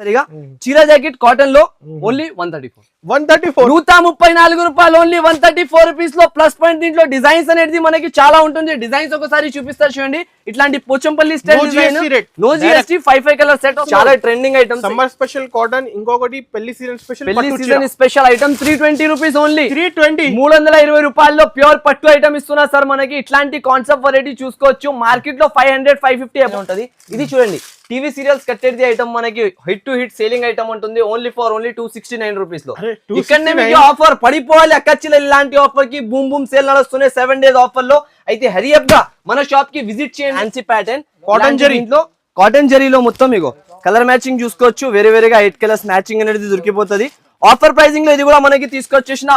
సరిగా చీర jacket cotton లో ఓన్లీ 134 రూపాయలు ఓన్లీ 134 రూపీస్ లో. ప్లస్ పాయింట్ దీంట్లో డిజైన్స్ అనేది మనకి చాలా ఉంటుంది. డిజైన్స్ ఒకసారి చూపిస్తారు చూడండి. ఇట్లాంటి Pochampally style design, no GST 5 colour set, చాలా trending item. Summer special cotton, ఇంకొకటి పెళ్లి season special item 320 rupees only. 320 రూపాయల్లో ప్యూర్ పట్టు ఐటమ్ ఇస్తున్నా సార్ మనకి. ఇట్లాంటి కాన్సెప్ట్ వెరైటీ చూసుకోవచ్చు. మార్కెట్ లో 500-550 ఉంటది. ఇది చూడండి టీవీ సీరియల్స్ కట్టేది ఐటమ్ మనకి hit to hit selling item ఉంటుంది. ఓన్లీ 269 రూపీస్ లో. ఇక్కడనే మీకు ఆఫర్ పడిపోవాలి అక్కచ్చిలో. ఇలాంటి ఆఫర్ కి బూమ్ బూమ్ సేల్ నడుస్తున్నాయి 7 days ఆఫర్ లో. అయితే హరి అప్ గా మన షాప్ కి విజిట్ చేయండి. ఫ్యాన్సీ ప్యాటర్న్ కాటన్ జరీ, ఇంట్లో కాటన్ జరీలో మొత్తం ఇగో కలర్ మ్యాచింగ్ చూసుకోవచ్చు. వేరేగా 8 కలర్స్ మ్యాచింగ్ అనేది దొరికిపోతుంది. ఆఫర్ ప్రైసింగ్ లో ఇది కూడా మనకి తీసుకొచ్చేసిన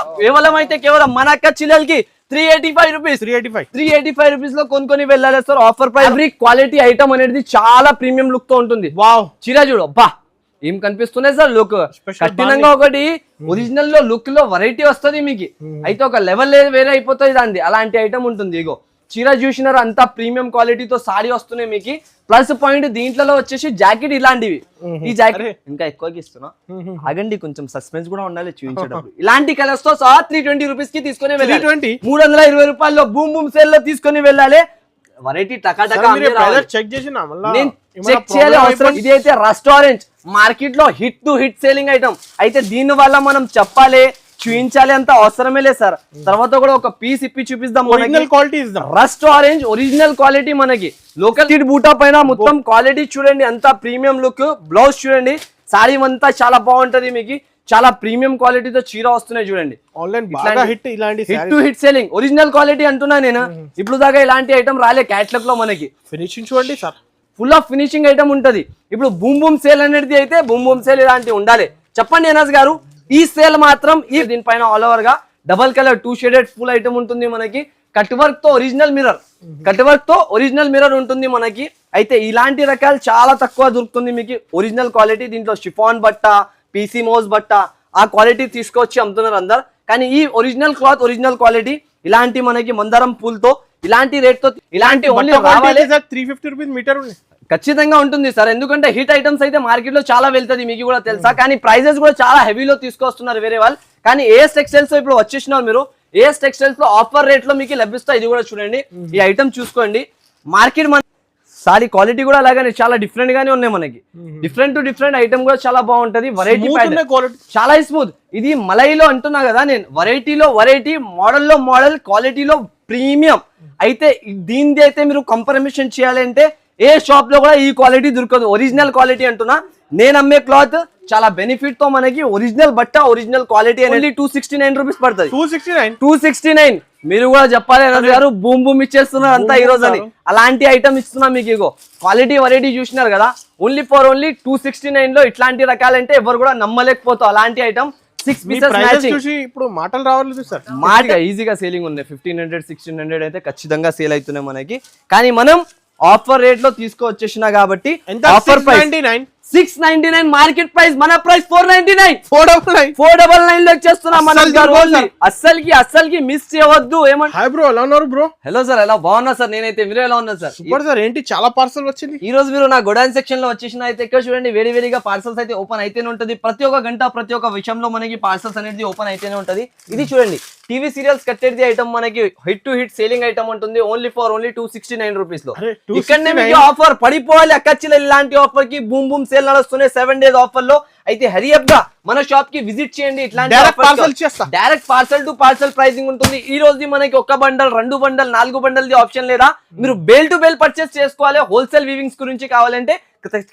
కేవలం మన అక్కచ్చిలకి 385 రూపీస్. 385 రూపీస్ లో కొనుక్కొని వెళ్ళాలి sir. Offer price. Fabric quality item అనేది చాలా ప్రీమియం లుక్ తో ఉంటుంది. వావ్, చీర చూడు అబ్బా ఏం కనిపిస్తున్నాయి సార్. లుక్ కఠినంగా ఒకటి ఒరిజినల్ లో లుక్ లో వెరైటీ వస్తుంది మీకు. అయితే ఒక లెవెల్ వేరే అయిపోతుంది దాన్ని. అలాంటి ఐటమ్ ఉంటుంది. ఇగో చీర చూసినారు, అంతా ప్రీమియం క్వాలిటీతో సారీ వస్తున్నాయి మీకు. ప్లస్ పాయింట్ దీంట్లో వచ్చేసి జాకెట్ ఇలాంటివి. ఈ జాకెట్ ఇంకా ఎక్కువగా ఇస్తున్నా, ఆగండి కొంచెం సస్పెన్స్ కూడా ఉండాలి చూపించేటప్పుడు. ఇలాంటి కలర్స్ తో సహా 320 రూపీస్ కి తీసుకుని వెళ్ళాలి. 320 రూపాయల్లో బూమ్ బూమ్ సేల్ లో తీసుకుని వెళ్ళాలి. వెరైటీ టకాటకా చెక్ చేసిన చెక్ చేయాలి అవసరం. ఇది అయితే రెస్టారెంట్ మార్కెట్ లో hit to hit selling item. అయితే దీని వల్ల మనం చెప్పాలి చూపించాలి అంత అవసరమే లేదు సార్. తర్వాత కూడా ఒక పీస్ ఇప్పి చూపిస్తాం. రస్ట్ ఆరెంజ్ ఒరిజినల్ క్వాలిటీ మనకి. లోకల్ బూటా పైన మొత్తం క్వాలిటీ చూడండి, అంత ప్రీమియం లుక్. బ్లౌజ్ చూడండి, సారీ అంతా చాలా బాగుంటది మీకు. చాలా ప్రీమియం క్వాలిటీతో చీర వస్తున్నాయి చూడండి. Hit to hit selling original quality అంటున్నా నేను. ఇప్పుడు దాకా ఇలాంటి ఐటమ్ రాలే క్యాట్లాగ్ లో మనకి. ఫినిషింగ్ చూడండి sir, full of finishing item ఉంటది. ఇప్పుడు బూమ్ బూమ్ సేల్ అనేది అయితే బూమ్ బూమ్ సేల్ ఇలాంటి ఉండాలి. చెప్పండి ఎనాజ్ గారు, ఈ సేల్ మాత్రం ఈ దీనిపైన ఆల్ ఓవర్ గా double colour 2 shaded full item ఉంటుంది మనకి. కట్ వర్క్ తో ఒరిజినల్ మిర్రర్ ఉంటుంది మనకి. అయితే ఇలాంటి రకాలు చాలా తక్కువ దొరుకుతుంది మీకు. ఒరిజినల్ క్వాలిటీ దీంట్లో షిఫాన్ బట్ట, పీసీ మోస్ బట్ట, ఆ క్వాలిటీ తీసుకొచ్చి అమ్ముతున్నారు అందరు. కానీ ఈ ఒరిజినల్ క్లాత్ ఒరిజినల్ క్వాలిటీ ఇలాంటి మనకి మందారం పూలతో ఇలాంటి రేట్ తో ఇలాంటి ఓన్లీ 350 రూపీస్ మీటర్ ఖచ్చితంగా ఉంటుంది సార్. ఎందుకంటే హిట్ ఐటమ్స్ అయితే మార్కెట్ లో చాలా వెళ్తుంది మీకు కూడా తెలుసా. కానీ ప్రైజెస్ కూడా చాలా హెవీలో తీసుకొస్తున్నారు వేరే వాళ్ళు. కానీ ఏఎస్ టెక్స్టైల్స్ ఇప్పుడు వచ్చేసినారు మీరు. ఏఎస్ టెక్స్టైల్స్ లో ఆఫర్ రేట్ లో మీకు లభిస్తాయి. ఇది కూడా చూడండి, ఈ ఐటమ్ చూసుకోండి. మార్కెట్ మన సారీ క్వాలిటీ కూడా అలాగే చాలా డిఫరెంట్ గానే ఉన్నాయి మనకి. డిఫరెంట్ టు డిఫరెంట్ ఐటమ్ కూడా చాలా బాగుంటది. వెరైటీ చాలా స్మూత్. ఇది మలైలో అంటున్నా కదా నేను. వెరైటీలో వెరైటీ, మోడల్లో మోడల్, క్వాలిటీలో ప్రీమియం. అయితే దీనిది అయితే మీరు కంపారిజన్ చేయాలంటే ఏ షాప్ లో కూడా ఈ క్వాలిటీ దొరకదు. ఒరిజినల్ క్వాలిటీ అంటున్నా. నేను అమ్మే క్లాత్ చాలా బెనిఫిట్ తో మనకి ఒరిజినల్ బట్ట ఒరిజినల్ క్వాలిటీ అనేది 269 రూపీస్ పడుతుంది. 269 మీరు కూడా చెప్పాలి అన్నది గారు. బూమ్ బూమ్ ఇచ్చేస్తున్నారు అంతా ఈ రోజు అని. అలాంటి ఐటమ్ ఇస్తున్నా మీకు. ఇగో క్వాలిటీ వెరైటీ చూసినారు కదా. ఓన్లీ 269 లో ఇట్లాంటి రకాలంటే ఎవరు కూడా నమ్మలేకపోతారు. అలాంటి ఐటమ్ 6 పీసెస్ మ్యాచింగ్. ఇప్పుడు మాటలు రావాలి సార్. మాట ఈజీగా సేలింగ్ ఉన్నాయి. 1500-1600 అయితే ఖచ్చితంగా సేల్ అవుతున్నాయి మనకి. కానీ మనం ఆఫర్ రేట్ లో తీసుకొచ్చేసిన కాబట్టి ఆఫర్ ప్రైస్ 699, మార్కెట్ ప్రైస్ మన ప్రైస్ 499 లో చేస్తున్నాం. అస్సలకి మిస్ చేయవద్దు. హలో సార్, ఎలా బాగున్నా సార్? నేనైతే మీరు ఎలా ఉన్నా సార్? Super sir. ఏంటి చాలా పార్సల్ వచ్చింది ఈ రోజు. మీరు నా గోడౌన్ సెక్షన్ లో వచ్చేసిన అయితే ఇక్కడ చూడండి, వేడిగా పార్సల్స్ అయితే ఓపెన్ అయితేనే ఉంటది. ప్రతి ఒక్క గంట ప్రతి ఒక్క విషయంలో మనకి పార్సల్స్ అనేది ఓపెన్ అయితేనే ఉంటది. ఇది చూడండి టీవీ సీరియల్స్ కట్టేది ఐటమ్ మనకి hit to hit selling item ఉంటుంది. ఓన్లీ 269 రూపీస్ లో. ఇక్కడనే మీకు ఆఫర్ పడిపోవాలి అక్కచ్చిలో. ఇలాంటి ఆఫర్ కి బూమ్ బూమ్ సేల్ నడుస్తున్నాయి 7 days ఆఫర్ లో. అయితే హరి అప్ గా మన షాప్ కి విజిట్ చేయండి. ఇట్లాంటి direct parcel to parcel pricing ఉంటుంది. ఈ రోజు మనకి 1 బండల్ 2 బండల్ 4 బండల్ ఆప్షన్ లేదా. మీరు బేల్ టు బేల్ పర్చేస్ చేసుకోవాలి. హోల్సేల్ వీవింగ్స్ గురించి కావాలంటే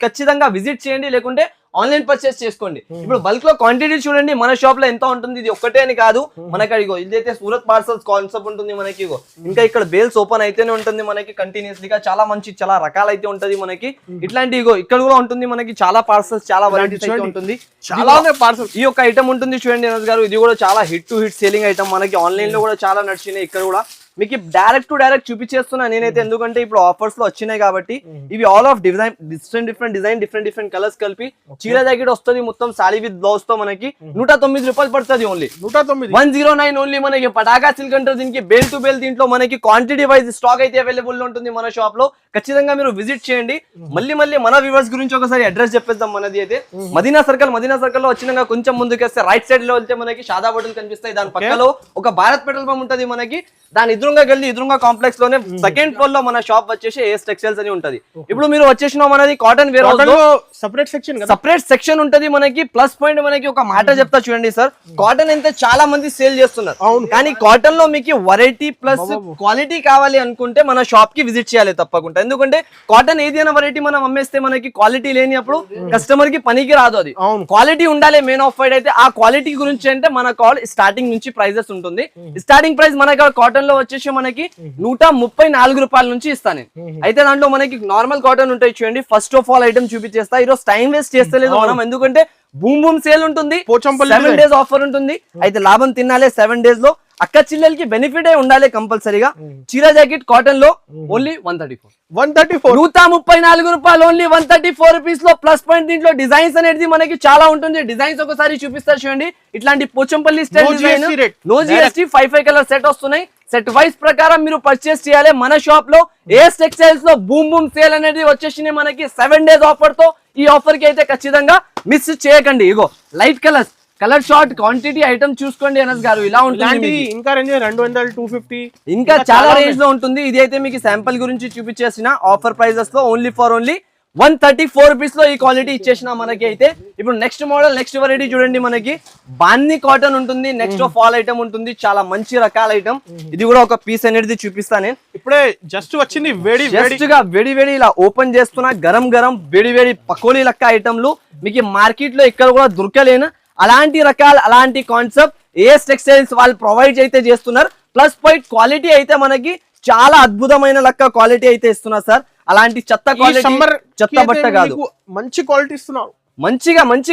ఖచ్చితంగా విజిట్ చేయండి, లేకుంటే ఆన్లైన్ పర్చేస్ చేసుకోండి. ఇప్పుడు బల్క్ లో క్వాంటిటీ చూడండి మన షాప్ లో ఎంత ఉంటుంది. ఇది ఒక్కటే అని కాదు మనకి. అడిగో ఇదైతే సూరత్ పార్సల్స్ కాన్సెప్ట్ ఉంటుంది మనకి. ఇంకా ఇక్కడ బేల్స్ ఓపెన్ అయితేనే ఉంటుంది మనకి కంటిన్యూస్లీగా. చాలా మంచి చాలా రకాలు అయితే ఉంటది మనకి. ఇట్లాంటి ఇక్కడ కూడా ఉంటుంది మనకి. చాలా పార్సల్స్ చాలా వెరైటీస్ అయితే ఉంటుంది. చాలా పార్సల్ ఈ యొక్క ఐటమ్ ఉంటుంది చూడండి అనంత్ గారు. ఇది కూడా చాలా hit to hit selling item మనకి. ఆన్లైన్ లో కూడా చాలా నడిచినాయి. ఇక్కడ కూడా మీకు డైరెక్ట్ టు డైరెక్ట్ చూపించేస్తున్నా నేనైతే, ఎందుకంటే ఇప్పుడు ఆఫర్స్ లో వచ్చినాయి కాబట్టి. ఇవి all of design different colours కలిపి చీర జాకెట్ వస్తుంది మొత్తం సారీ విత్ బ్లౌజ్ తో మనకి 109 రూపాయలు పడుతుంది ఓన్లీ. 109 ఓన్లీ మనకి పటాకా సిల్క్ అంటారు దీనికి. బేల్ టు బేల్ దీంట్లో మనకి క్వాంటిటీ వైజ్ స్టాక్ అయితే అవైలబుల్ ఉంటుంది మన షాప్ లో. ఖచ్చితంగా మీరు విజిట్ చేయండి. మళ్ళీ మన వ్యూవర్స్ గురించి ఒకసారి అడ్రస్ చెప్పేద్దాం. మనది అయితే మదీనా సర్కిల్ లో వచ్చినాక కొంచెం ముందుకేస్తే రైట్ సైడ్ లో వెళ్తే మనకి షాదా హోటల్ కనిపిస్తాయి. దాని పక్కలో ఒక భారత్ పెట్రోల్ పంప్ ఉంటది మనకి. దాని ఎదురుగా కాంప్లెక్స్ లోనే సెకండ్ ఫ్లోర్ లో మన షాప్ వచ్చేసి ఏఎస్ టెక్స్టైల్స్ అని ఉంటది. ఇప్పుడు మీరు వచ్చేసిన మనది కాటన్ వేర్ హౌస్ లో సెపరేట్ సెక్షన్ ఉంటది మనకి. ప్లస్ పాయింట్ మనకి ఒక మాట చెప్తా చూడండి సార్, కాటన్ అయితే చాలా మంది సేల్ చేస్తున్నారు, కానీ కాటన్ లో మీకు వెరైటీ ప్లస్ క్వాలిటీ కావాలి అనుకుంటే మన షాప్ కి విజిట్ చేయాలి తప్పకుండా. ఎందుకంటే కాటన్ ఏదైనా వెరైటీ మనం అమ్మేస్తే మనకి క్వాలిటీ లేనిప్పుడు కస్టమర్ కి పనికి రాదు. అది క్వాలిటీ ఉండాలి మెయిన్ ఆఫ్ వైడ్ అయితే. ఆ క్వాలిటీ గురించి అంటే మన కాల్ స్టార్టింగ్ నుంచి ప్రైజెస్ ఉంటుంది. స్టార్టింగ్ ప్రైస్ మనకి కాటన్ లో వచ్చేసి మనకి 134 రూపాయల నుంచి ఇస్తాను. అయితే దాంట్లో మనకి నార్మల్ కాటన్ ఉంటాయి చూడండి. ఫస్ట్ ఆఫ్ ఆల్ ఐటమ్ చూపించేస్తా. ఈరోజు టైం వేస్ట్ చేస్తలేదు మనం, ఎందుకంటే బూమ్ సేల్ ఉంటుంది, 7 days ఆఫర్ ఉంటుంది. అయితే లాభం తినాలి 7 days లో. అక్క చిల్లెలకి బెనిఫిట్ ఉండాలి కంపల్సరీగా. చీర జాకెట్ కాటన్ లో ఓన్లీ 134 134 రూపాయలు ఓన్లీ 134 రూపీస్ లో. ప్లస్ పాయింట్ దీంట్లో డిజైన్స్ అనేది మనకి చాలా ఉంటుంది. డిజైన్స్ ఒకసారి చూపిస్తారు చూడండి. ఇట్లాంటి Pochampally style design, no GST, 5 colour set వస్తున్నాయి. సెట్ వైస్ ప్రకారం మీరు పర్చేస్ చేయాలి. మన షాప్ లో ఏఎస్ టెక్స్టైల్స్ లో బూమ్ సేల్ అనేది వచ్చేసి మనకి 7 days ఆఫర్ తో. ఈ ఆఫర్ కి అయితే ఖచ్చితంగా మిస్ చేయకండి. ఇగో light colour short quantity item చూసుకోండి అనస్ గారు. ఇలా ఉంటుంది. ఇంకా రేంజ్ 200 250 ఇంకా చాలా రేంజ్ లో ఉంటుంది. ఇది అయితే మీకు శాంపుల్ గురించి చూపించేసిన ఆఫర్ ప్రైజెస్ లో ఓన్లీ 134 రూపీస్ లో ఈ క్వాలిటీ ఇచ్చేసిన మనకి. అయితే ఇప్పుడు నెక్స్ట్ మోడల్ నెక్స్ట్ వెరైటీ చూడండి. మనకి బాందీ కాటన్ ఉంటుంది. నెక్స్ట్ ఫాల్ ఐటమ్ ఉంటుంది. చాలా మంచి రకాల ఐటమ్. ఇది కూడా ఒక పీస్ అనేది చూపిస్తాను నేను. ఇప్పుడే జస్ట్ వచ్చింది వేడి ఇలా ఓపెన్ చేస్తున్నా. గరం వేడి పకోడీ లెక్క ఐటమ్లు మీకు మార్కెట్ లో ఎక్కడ కూడా దొరకలేను. అలాంటి కాన్సెప్ట్ ఏఎస్ టెక్స్టైల్స్ వాళ్ళు ప్రొవైడ్ అయితే చేస్తున్నారు. ప్లస్ పాయింట్ క్వాలిటీ అయితే మనకి చాలా అద్భుతమైన లెక్క క్వాలిటీ అయితే ఇస్తున్నారు సార్. అలాంటి చెత్త బట్ట కాదు, మంచి క్వాలిటీ ఇస్తున్నారు. మంచి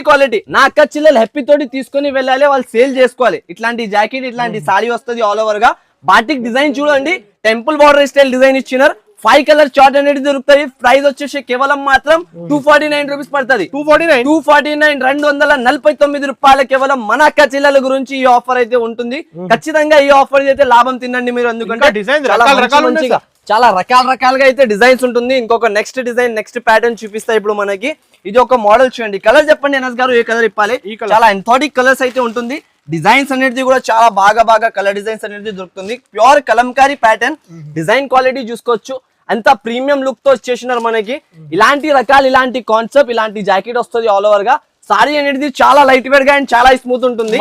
క్వాలిటీ. నా అక్క చిల్లలు హ్యాపీ తోటి తీసుకొని వెళ్ళాలి, వాళ్ళు సేల్ చేసుకోవాలి. ఇట్లాంటి జాకెట్ ఇట్లాంటి సారీ వస్తుంది ఆల్ ఓవర్ గా. బాటిక్ డిజైన్ చూడండి, టెంపుల్ బార్డర్ స్టైల్ డిజైన్ ఇచ్చినారు. 5 కలర్ చార్ట్ అనేది దొరుకుతాయి. ప్రైస్ వచ్చేసి కేవలం మాత్రం 249 రూపీస్ పడుతుంది. 249 రూపాయలు కేవలం మన అక్క చిల్లల గురించి ఈ ఆఫర్ అయితే ఉంటుంది. ఖచ్చితంగా ఈ ఆఫర్ అయితే లాభం తినండి మీరు, ఎందుకంటే చాలా రకాలుగా అయితే డిజైన్స్ ఉంటుంది. ఇంకొక నెక్స్ట్ ప్యాటర్న్ చూపిస్తా ఇప్పుడు మనకి. ఇది ఒక మోడల్ చూడండి. కలర్ చెప్పండి అనస్ గారు, ఏ కలర్ ఇప్పాలి? చాలా ఎంథాటిక్ కలర్స్ అయితే ఉంటుంది. డిజైన్స్ అనేది కూడా చాలా బాగా కలర్ డిజైన్స్ అనేది దొరుకుతుంది. Pure Kalamkari pattern design quality చూసుకోవచ్చు. అంత ప్రీమియం లుక్ తో వచ్చేసినారు మనకి. ఇలాంటి కాన్సెప్ట్, ఇలాంటి జాకెట్ వస్తుంది ఆల్ ఓవర్ గా. సారీ అనేది చాలా లైట్ వెయిట్ గా అండ్ చాలా స్మూత్ ఉంటుంది.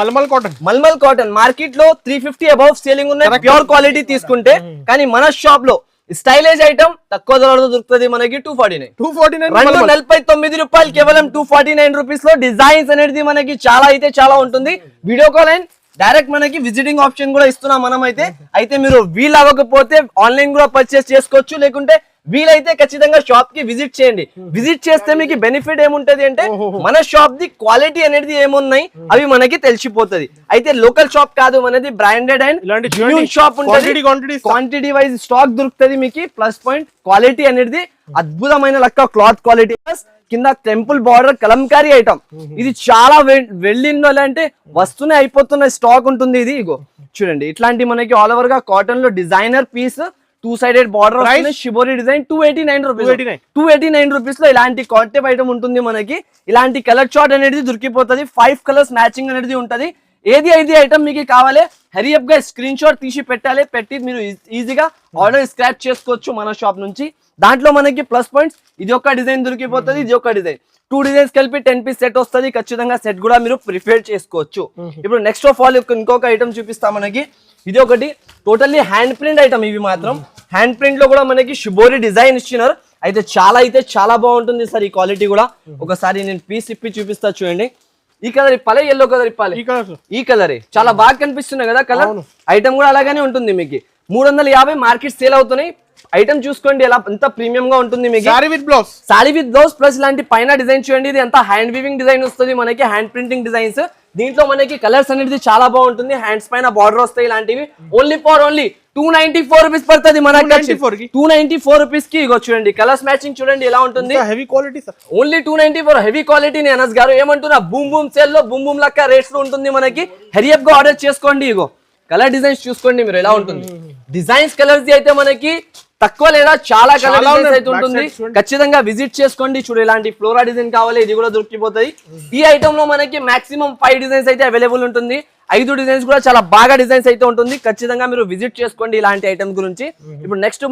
మల్మల్ కాటన్ మార్కెట్ లో 350 అబౌవ్ సేలింగ్ ఉన్నాయి ప్యూర్ క్వాలిటీ తీసుకుంటే. కానీ మన షాప్ లో స్టైలిష్ ఐటమ్ తక్కువ ధరలో దొరుకుతుంది మనకి. 249 రూపాయలు కేవలం 249 రూపీస్ లో. డిజైన్స్ అనేది మనకి చాలా ఉంటుంది. వీడియో కాల్ అండ్ డైరెక్ట్ మనకి విజిటింగ్ ఆప్షన్ కూడా ఇస్తున్నాం మనం అయితే మీరు వీలు అవ్వకపోతే ఆన్లైన్ కూడా పర్చేస్ చేసుకోవచ్చు. లేకుంటే వీలైతే ఖచ్చితంగా షాప్ కి విజిట్ చేయండి. విజిట్ చేస్తే మీకు బెనిఫిట్ ఏముంటది అంటే మన షాప్ ది క్వాలిటీ అనేది ఏమున్నాయి అవి మనకి తెలిసిపోతుంది. అయితే లోకల్ షాప్ కాదు, మనది బ్రాండెడ్ అండ్ షాప్ ఉంటుంది. క్వాంటిటీ వైజ్ స్టాక్ దొరుకుతుంది మీకు. ప్లస్ పాయింట్ క్వాలిటీ అనేది అద్భుతమైన లెక్క క్లాత్ క్వాలిటీ. కింద టెంపుల్ బార్డర్ కలంకారీ ఐటమ్. ఇది చాలా వెళ్ళిందంటే వస్తూనే అయిపోతున్న స్టాక్ ఉంటుంది. ఇది ఇగో చూడండి. ఇట్లాంటి మనకి ఆల్ ఓవర్ గా కాటన్ లో designer piece, 2-sided border, shibori design. 289 rupees లో ఇలాంటి కాంటెప్ ఐటమ్ ఉంటుంది మనకి. ఇలాంటి కలర్ చార్ట్ అనేది దొరికిపోతుంది. 5 కలర్స్ మ్యాచింగ్ అనేది ఉంటది. ఏది ఐటమ్ మీకు కావాలి హరియప్ గా స్క్రీన్ షాట్ తీసి పెట్టి మీరు ఈజీగా ఆర్డర్ స్క్రాప్ చేసుకోవచ్చు మన షాప్ నుంచి. దాంట్లో మనకి ప్లస్ పాయింట్స్ ఇది ఒక డిజైన్ దొరికిపోతుంది, ఇది ఒక డిజైన్. 2 డిజైన్స్ కలిపి 10 పీస్ సెట్ వస్తుంది. ఖచ్చితంగా సెట్ కూడా మీరు ప్రిఫర్ చేసుకోవచ్చు. ఇప్పుడు నెక్స్ట్ ఆఫ్ ఆల్ ఇంకొక ఐటమ్ చూపిస్తా మనకి. ఇది ఒకటి టోటల్లీ హ్యాండ్ ప్రింట్ ఐటమ్. ఇవి మాత్రం హ్యాండ్ ప్రింట్ లో కూడా మనకి షిబోరి డిజైన్ ఇచ్చినారు. అయితే చాలా బాగుంటుంది సార్ ఈ క్వాలిటీ కూడా. ఒకసారి నేను పీస్ ఇప్పి చూపిస్తా చూడండి. ఈ కలర్ ఇప్పాలి, ఎల్లో కలర్ ఇప్పాలి. ఈ కలరే చాలా బాగా కనిపిస్తున్నాయి కదా కలర్. ఐటమ్ కూడా అలాగానే ఉంటుంది మీకు. 350 మార్కెట్ సేల్ అవుతున్నాయి. ఐటమ్ చూసుకోండి ఎలా ఎంత ప్రీమియం గా ఉంటుంది మీకు. సారీ విత్ బ్లౌజ్ ప్లస్ ఇలాంటి పైన డిజైన్ చూడండి. ఇది ఎంత హ్యాండ్ వీవింగ్ డిజైన్ వస్తుంది మనకి. హ్యాండ్ ప్రింటింగ్ డిజైన్స్ దీంట్లో మనకి కలర్స్ అనేది చాలా బాగుంటుంది, హ్యాండ్స్ పైన బార్డర్ వస్తాయి ఇలాంటివి. ఓన్లీ ఫర్ ఓన్లీ 294 రూపీస్ పడుతుంది మనకి. 294 రూపీస్ కి ఇగో చూడండి కలర్స్ మ్యాచింగ్ చూడండి ఎలా ఉంటుంది. Heavy quality sir, only 294 heavy quality. Anas గారు ఏమంటున్నా బూమ్ బూమ్ సేల్ లో బూమ్ బూమ్ లెక్క రేట్స్ లో ఉంటుంది మనకి. హెరియప్ గా ఆర్డర్ చేసుకోండి. ఇగో కలర్ డిజైన్స్ చూసుకోండి మీరు ఎలా ఉంటుంది. డిజైన్స్ కలర్స్ అయితే మనకి తక్కువ లేదా చాలా కలర్ డిజైన్స్ అయితే ఉంటుంది. ఖచ్చితంగా విజిట్ చేసుకోండి. చూడు ఇలాంటి ఫ్లోరా డిజైన్ కావాలి ఇది కూడా దొరికిపోతుంది. ఈ ఐటమ్ లో మనకి మాక్సిమం 5 డిజైన్స్ అయితే అవైలబుల్ ఉంటుంది. 5 డిజైన్స్ కూడా చాలా బాగా డిజైన్స్ అయితే ఉంటుంది. ఖచ్చితంగా మీరు విజిట్ చేసుకోండి ఇలాంటి ఐటమ్ గురించి. ఇప్పుడు నెక్స్ట్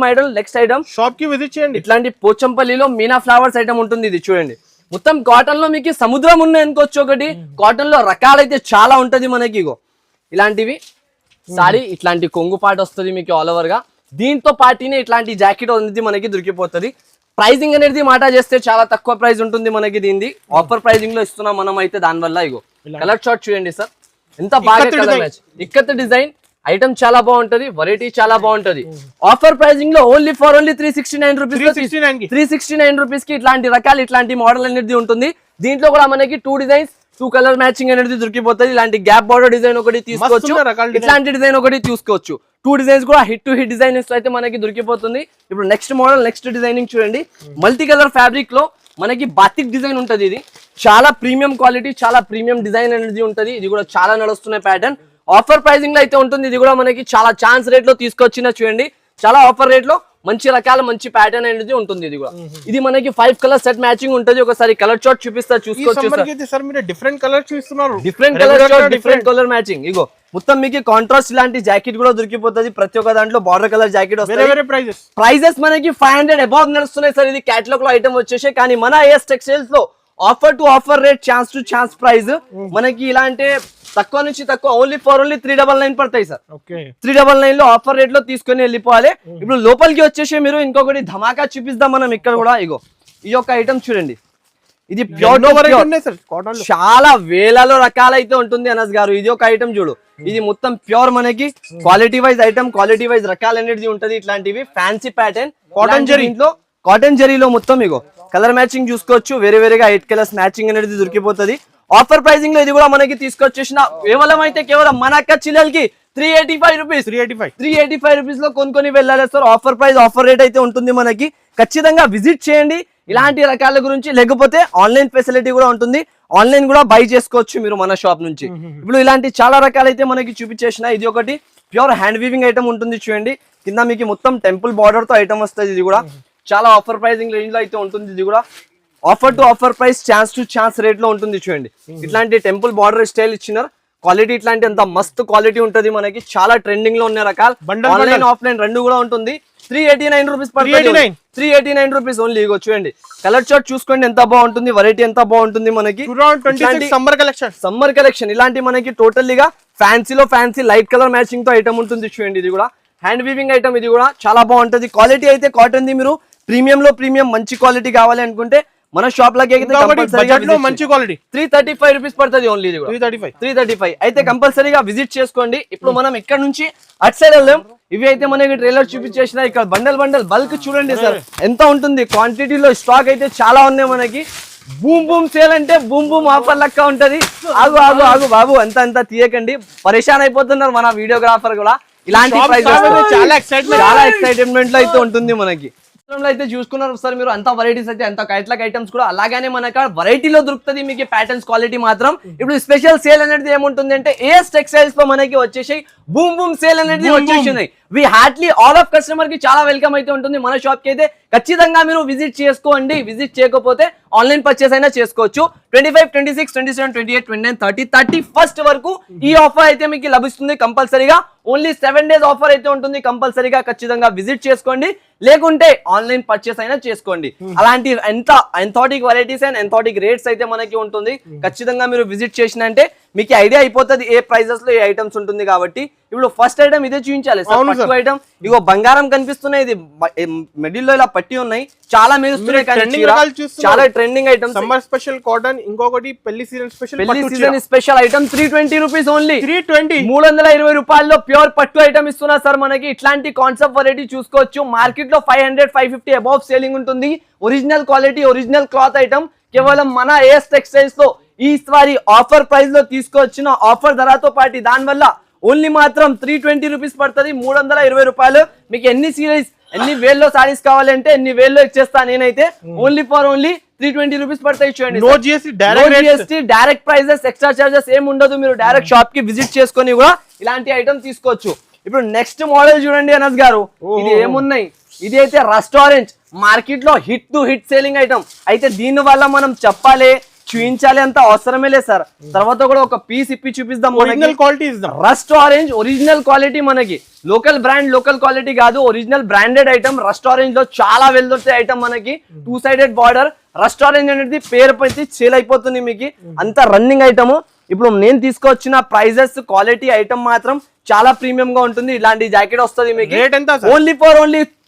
ఐటమ్ షాప్ కి విజిట్ చేయండి. ఇట్లాంటి పోచంపల్లిలో మీనా ఫ్లవర్స్ ఐటమ్ ఉంటుంది. ఇది చూడండి మొత్తం కాటన్ లో మీకు సముద్రం ఉన్నాయి అనుకోవచ్చు. ఒకటి కాటన్ లో రకాలైతే చాలా ఉంటది మనకి. ఇగో ఇలాంటివి సారీ ఇట్లాంటి కొంగు పాట వస్తుంది మీకు ఆల్ ఓవర్ గా. దీంతో పాటినే ఇట్లాంటి జాకెట్ అనేది మనకి దొరికిపోతుంది. ప్రైజింగ్ అనేది మాట చేస్తే చాలా తక్కువ ప్రైస్ ఉంటుంది మనకి. దీనిది ఆఫర్ ప్రైజింగ్ లో ఇస్తున్నాం మనం అయితే. దానివల్ల ఇగో కలర్ చార్ట్ చూడండి సార్ ఎంత బాగా colour match. Ikat design item చాలా బాగుంటది, వెరైటీ చాలా బాగుంటది. ఆఫర్ ప్రైజింగ్ లో ఓన్లీ 369 రూపీస్ 369 రూపీస్ కి ఇట్లాంటి రకాలు ఇట్లాంటి మోడల్ అనేది ఉంటుంది. దీంట్లో కూడా మనకి 2 డిజైన్స్ 2 కలర్ మ్యాచింగ్ అనేది దొరికిపోతుంది. ఇలాంటి గ్యాప్ బార్డర్ డిజైన్ ఒకటి తీసుకోవచ్చు, ఇట్లాంటి డిజైన్ ఒకటి తీసుకోవచ్చు. 2 డిజైన్స్ కూడా హిట్ టు హిట్ డిజైన్స్ అయితే మనకి దొరికిపోతుంది. ఇప్పుడు నెక్స్ట్ మోడల్ నెక్స్ట్ డిజైనింగ్ చూడండి. మల్టీ కలర్ ఫ్యాబ్రిక్ లో మనకి బాతిక్ డిజైన్ ఉంటది. ఇది చాలా ప్రీమియం క్వాలిటీ, చాలా ప్రీమియం డిజైన్ అనేది ఉంటది. ఇది కూడా చాలా నడుస్తున్న ప్యాటర్న్. ఆఫర్ ప్రైజింగ్ లో అయితే ఉంటుంది. ఇది కూడా మనకి చాలా ఛాన్స్ రేట్ లో తీసుకొచ్చిన చూడండి. చాలా ఆఫర్ రేట్ లో మంచి రకాల మంచి ప్యాటర్న్ అనేది ఉంటుంది. ఇది కూడా ఇది మనకి 5 కలర్ సెట్ మ్యాచింగ్ ఉంటుంది. ఒకసారి కలర్ చార్ట్ చూపిస్తా చూసుకోవచ్చు. సార్ మీరు డిఫరెంట్ కలర్ చూస్తున్నారు, different colour chart different colour matching. ఇగో మొత్తం మీకు కాంట్రాస్ట్ ఇలాంటి జాకెట్ కూడా దొరికిపోతుంది. ప్రతి ఒక్క దాంట్లో బార్డర్ కలర్ జాకెట్ వస్తాయి. ప్రైజెస్ మనకి 500 అబౌవ్ నడుస్తున్నాయి సార్. ఇది కేటలాగ్ లో ఐటమ్ వచ్చేసి. కానీ మన ఏఎస్ టెక్స్టైల్స్ లో offer to offer rate, chance to chance price మనకి ఇలాంటి తక్కువ నుంచి తక్కువ ఓన్లీ 399 పడతాయి సార్. 399 లో ఆఫర్ రేట్ లో తీసుకొని వెళ్ళిపోవాలి. ఇప్పుడు లోపలికి వచ్చేసి మీరు ఇంకొకటి ధమాకా చూపిస్తాం మనం ఇక్కడ కూడా. ఇగో ఈ యొక్క ఐటమ్ చూడండి. ఇది ప్యూర్ చాలా వేలలో రకాలైతే ఉంటుంది అనస్ గారు. ఇది ఒక ఐటమ్ చూడు. ఇది మొత్తం ప్యూర్ మనకి quality wise item, quality wise రకాలు అనేది ఉంటది. ఇట్లాంటివి ఫ్యాన్సీ ప్యాటర్న్ కాటన్ జరీ, ఇంట్లో కాటన్ జరీలో మొత్తం ఇగో కలర్ మ్యాచింగ్ చూసుకోవచ్చు. వేరే వేరేగా 8 కలర్స్ మ్యాచింగ్ అనేది దొరికిపోతుంది. ఆఫర్ ప్రైజింగ్ లో ఇది కూడా మనకి తీసుకొచ్చేసిన కేవలం మన అక్క చిల్లలకి 385 రూపీస్ 385 రూపీస్ లో కొనుక్కొని వెళ్ళాలి sir. Offer price offer rate అయితే ఉంటుంది మనకి. ఖచ్చితంగా విజిట్ చేయండి ఇలాంటి రకాల గురించి. లేకపోతే ఆన్లైన్ ఫెసిలిటీ కూడా ఉంటుంది, ఆన్లైన్ కూడా బై చేసుకోవచ్చు మీరు మన షాప్ నుంచి. ఇప్పుడు ఇలాంటి చాలా రకాలు అయితే మనకి చూపించేసిన. ఇది ఒకటి ప్యూర్ హ్యాండ్ వీవింగ్ ఐటమ్ ఉంటుంది చూడండి. కింద మీకు మొత్తం టెంపుల్ బార్డర్ తో ఐటమ్ వస్తుంది. ఇది కూడా చాలా ఆఫర్ ప్రైజింగ్ రేంజ్ లో అయితే ఉంటుంది. ఇది కూడా offer to offer price, chance to chance rate లో ఉంటుంది చూడండి. ఇట్లాంటి టెంపుల్ బార్డర్ స్టైల్ ఇచ్చినారు. క్వాలిటీ ఇట్లాంటి అంత మస్తు క్వాలిటీ ఉంటుంది మనకి. చాలా ట్రెండింగ్ లో ఉన్న రకాలు, ఆన్లైన్ ఆఫ్లైన్ రెండు కూడా ఉంటుంది. 389 రూపీస్ 389 రూపీస్ ఓన్లీ. ఇగో చూడండి కలర్ చార్ట్ చూసుకోండి ఎంత బాగుంటుంది, వెరైటీ ఎంత బాగుంటుంది మనకి. సమ్మర్ కలెక్షన్ ఇలాంటి మనకి టోటల్లీగా ఫ్యాన్సీలో ఫ్యాన్సీ లైట్ కలర్ మ్యాచింగ్ తో ఐటమ్ ఉంటుంది చూడండి. ఇది కూడా హ్యాండ్ వీవింగ్ ఐటమ్. ఇది కూడా చాలా బాగుంటది. క్వాలిటీ అయితే కాటన్ ది. మీరు ప్రీమియం లో ప్రీమియం మంచి క్వాలిటీ కావాలి అనుకుంటే మన షాప్ లకి మంచి క్వాలిటీ 335 రూపీస్ పడుతుంది ఓన్లీ. ఇది 335 అయితే కంపల్సరీగా విజిట్ చేసుకోండి. ఇప్పుడు మనం ఇక్కడ నుంచి అటు సైడ్ వెళ్దాం. ఇవి అయితే మనకి ట్రైలర్ చూపించేసిన. ఇక్కడ బండల్ బల్క్ చూడండి సార్ ఎంత ఉంటుంది. క్వాంటిటీలో స్టాక్ అయితే చాలా ఉన్నాయి మనకి. బూమ్ బూమ్ సేల్ అంటే బూమ్ బూమ్ ఆఫర్ లెక్క ఉంటది. ఆగు బాబు అంత తీయకండి, పరేషాన్ అయిపోతున్నారు మన వీడియోగ్రాఫర్ కూడా. ఇలాంటి చాలా ఎక్సైట్మెంట్ లో అయితే ఉంటుంది మనకి. అయితే చూసుకున్నారు సార్ మీరు అంత వెరైటీస్ అయితే అంత కైట్లాక్ ఐటమ్స్ కూడా అలాగానే మనకు వెరైటీలో దొరుకుతుంది మీకు. ప్యాటర్న్స్ క్వాలిటీ మాత్రం ఇప్పుడు స్పెషల్ సేల్ అనేది ఏముంటుంది అంటే ఏఎస్ టెక్స్టైల్స్ లో మనకి వచ్చేసి బూమ్ బూమ్ సేల్ అనేది వచ్చేసింది. వి హార్ట్లీ ఆల్ ఆఫ్ కస్టమర్ కి చాలా వెల్కమ్ అయితే ఉంటుంది మన షాప్ కి. అయితే ఖచ్చితంగా మీరు విజిట్ చేసుకోండి. విజిట్ చేయకపోతే ఆన్లైన్ పర్చేస్ అయినా చేసుకోవచ్చు. 25, 26, 27, 28, 29, 30, 31st వరకు ఈ ఆఫర్ అయితే మీకు లభిస్తుంది కంపల్సరీగా. ఓన్లీ 7 days ఆఫర్ అయితే ఉంటుంది. కంపల్సరీగా ఖచ్చితంగా విజిట్ చేసుకోండి. లేకుంటే ఆన్లైన్ పర్చేస్ అయినా చేసుకోండి. అలాంటి ఎంథాటిక్ వెరైటీస్ అండ్ ఎంథాటిక్ రేట్స్ అయితే మనకి ఉంటుంది. ఖచ్చితంగా మీరు విజిట్ చేసినంటే మీకు ఐడియా అయిపోతుంది ఏ ప్రైజెస్ లో ఏ ఐటమ్స్ ఉంటుంది కాబట్టి. ఇప్పుడు ఫస్ట్ ఐటమ్ ఇదే చూపించాలి సార్. ఐటమ్ ఇగో బంగారం కనిపిస్తున్నాయి. ఇది మిడిల్ లో ఇలా పట్టి ఉన్నాయి, చాలా మెరుస్తున్నాయి. చాలా trending item. Summer special cotton. ఇంకొకటి పెళ్లి season special item 320 rupees only. 320 రూపాయల్లో ప్యూర్ పట్టు ఐటమ్ ఇస్తున్నా సార్ మనకి. ఇట్లాంటి కాన్సెప్ట్ వెరైటీ చూసుకోవచ్చు. మార్కెట్ లో 500, 550 అబౌవ్ సేలింగ్ ఉంటుంది. Original quality, original cloth item కేవలం మన ఏఎస్ టెక్స్టైల్స్ లో ఈ సారి ఆఫర్ ప్రైస్ లో తీసుకొచ్చిన ఆఫర్ ధరతో పాటు దాని వల్ల ఓన్లీ మాత్రం 320 రూపీస్ పడుతుంది, 320 రూపాయలు. మీకు ఎన్ని సిరీస్ ఎన్ని వేల్లో సారీస్ కావాలంటే ఎన్ని వేల్లో ఇచ్చేస్తా నేనైతే. ఓన్లీ 320 రూపీస్ పడతాయి. చూడండి, no GST direct prices, extra charges ఏమి ఉండదు. మీరు డైరెక్ట్ షాప్ కి విజిట్ చేసుకొని కూడా ఇలాంటి ఐటమ్ తీసుకోవచ్చు. ఇప్పుడు నెక్స్ట్ మోడల్ చూడండి అనస్ గారు, ఇది ఏమున్నాయి, ఇది అయితే రస్ట్ ఆరెంజ్ మార్కెట్ లో hit to hit selling item. అయితే దీని వల్ల మనం చెప్పాలి చూపించాలి అంత అవసరమే లేదు సార్. తర్వాత కూడా ఒక పీస్ ఇప్పి చూపిస్తాం. Original quality rust orange original quality, మనకి లోకల్ బ్రాండ్ లోకల్ క్వాలిటీ కాదు, original branded item. Rust orange లో చాలా వెళ్తుంది ఐటమ్, మనకి 2 సైడెడ్ బార్డర్. రస్ట్ ఆరెంజ్ అనేది పేరు పైన సేల్ అయిపోతుంది మీకు, అంత రన్నింగ్ ఐటమ్. ఇప్పుడు నేను తీసుకొచ్చిన ప్రైజెస్ క్వాలిటీ ఐటమ్ మాత్రం చాలా ప్రీమియం గా ఉంటుంది. ఇలాంటి జాకెట్ వస్తుంది మీకు. రేట్ ఎంత? ఓన్లీ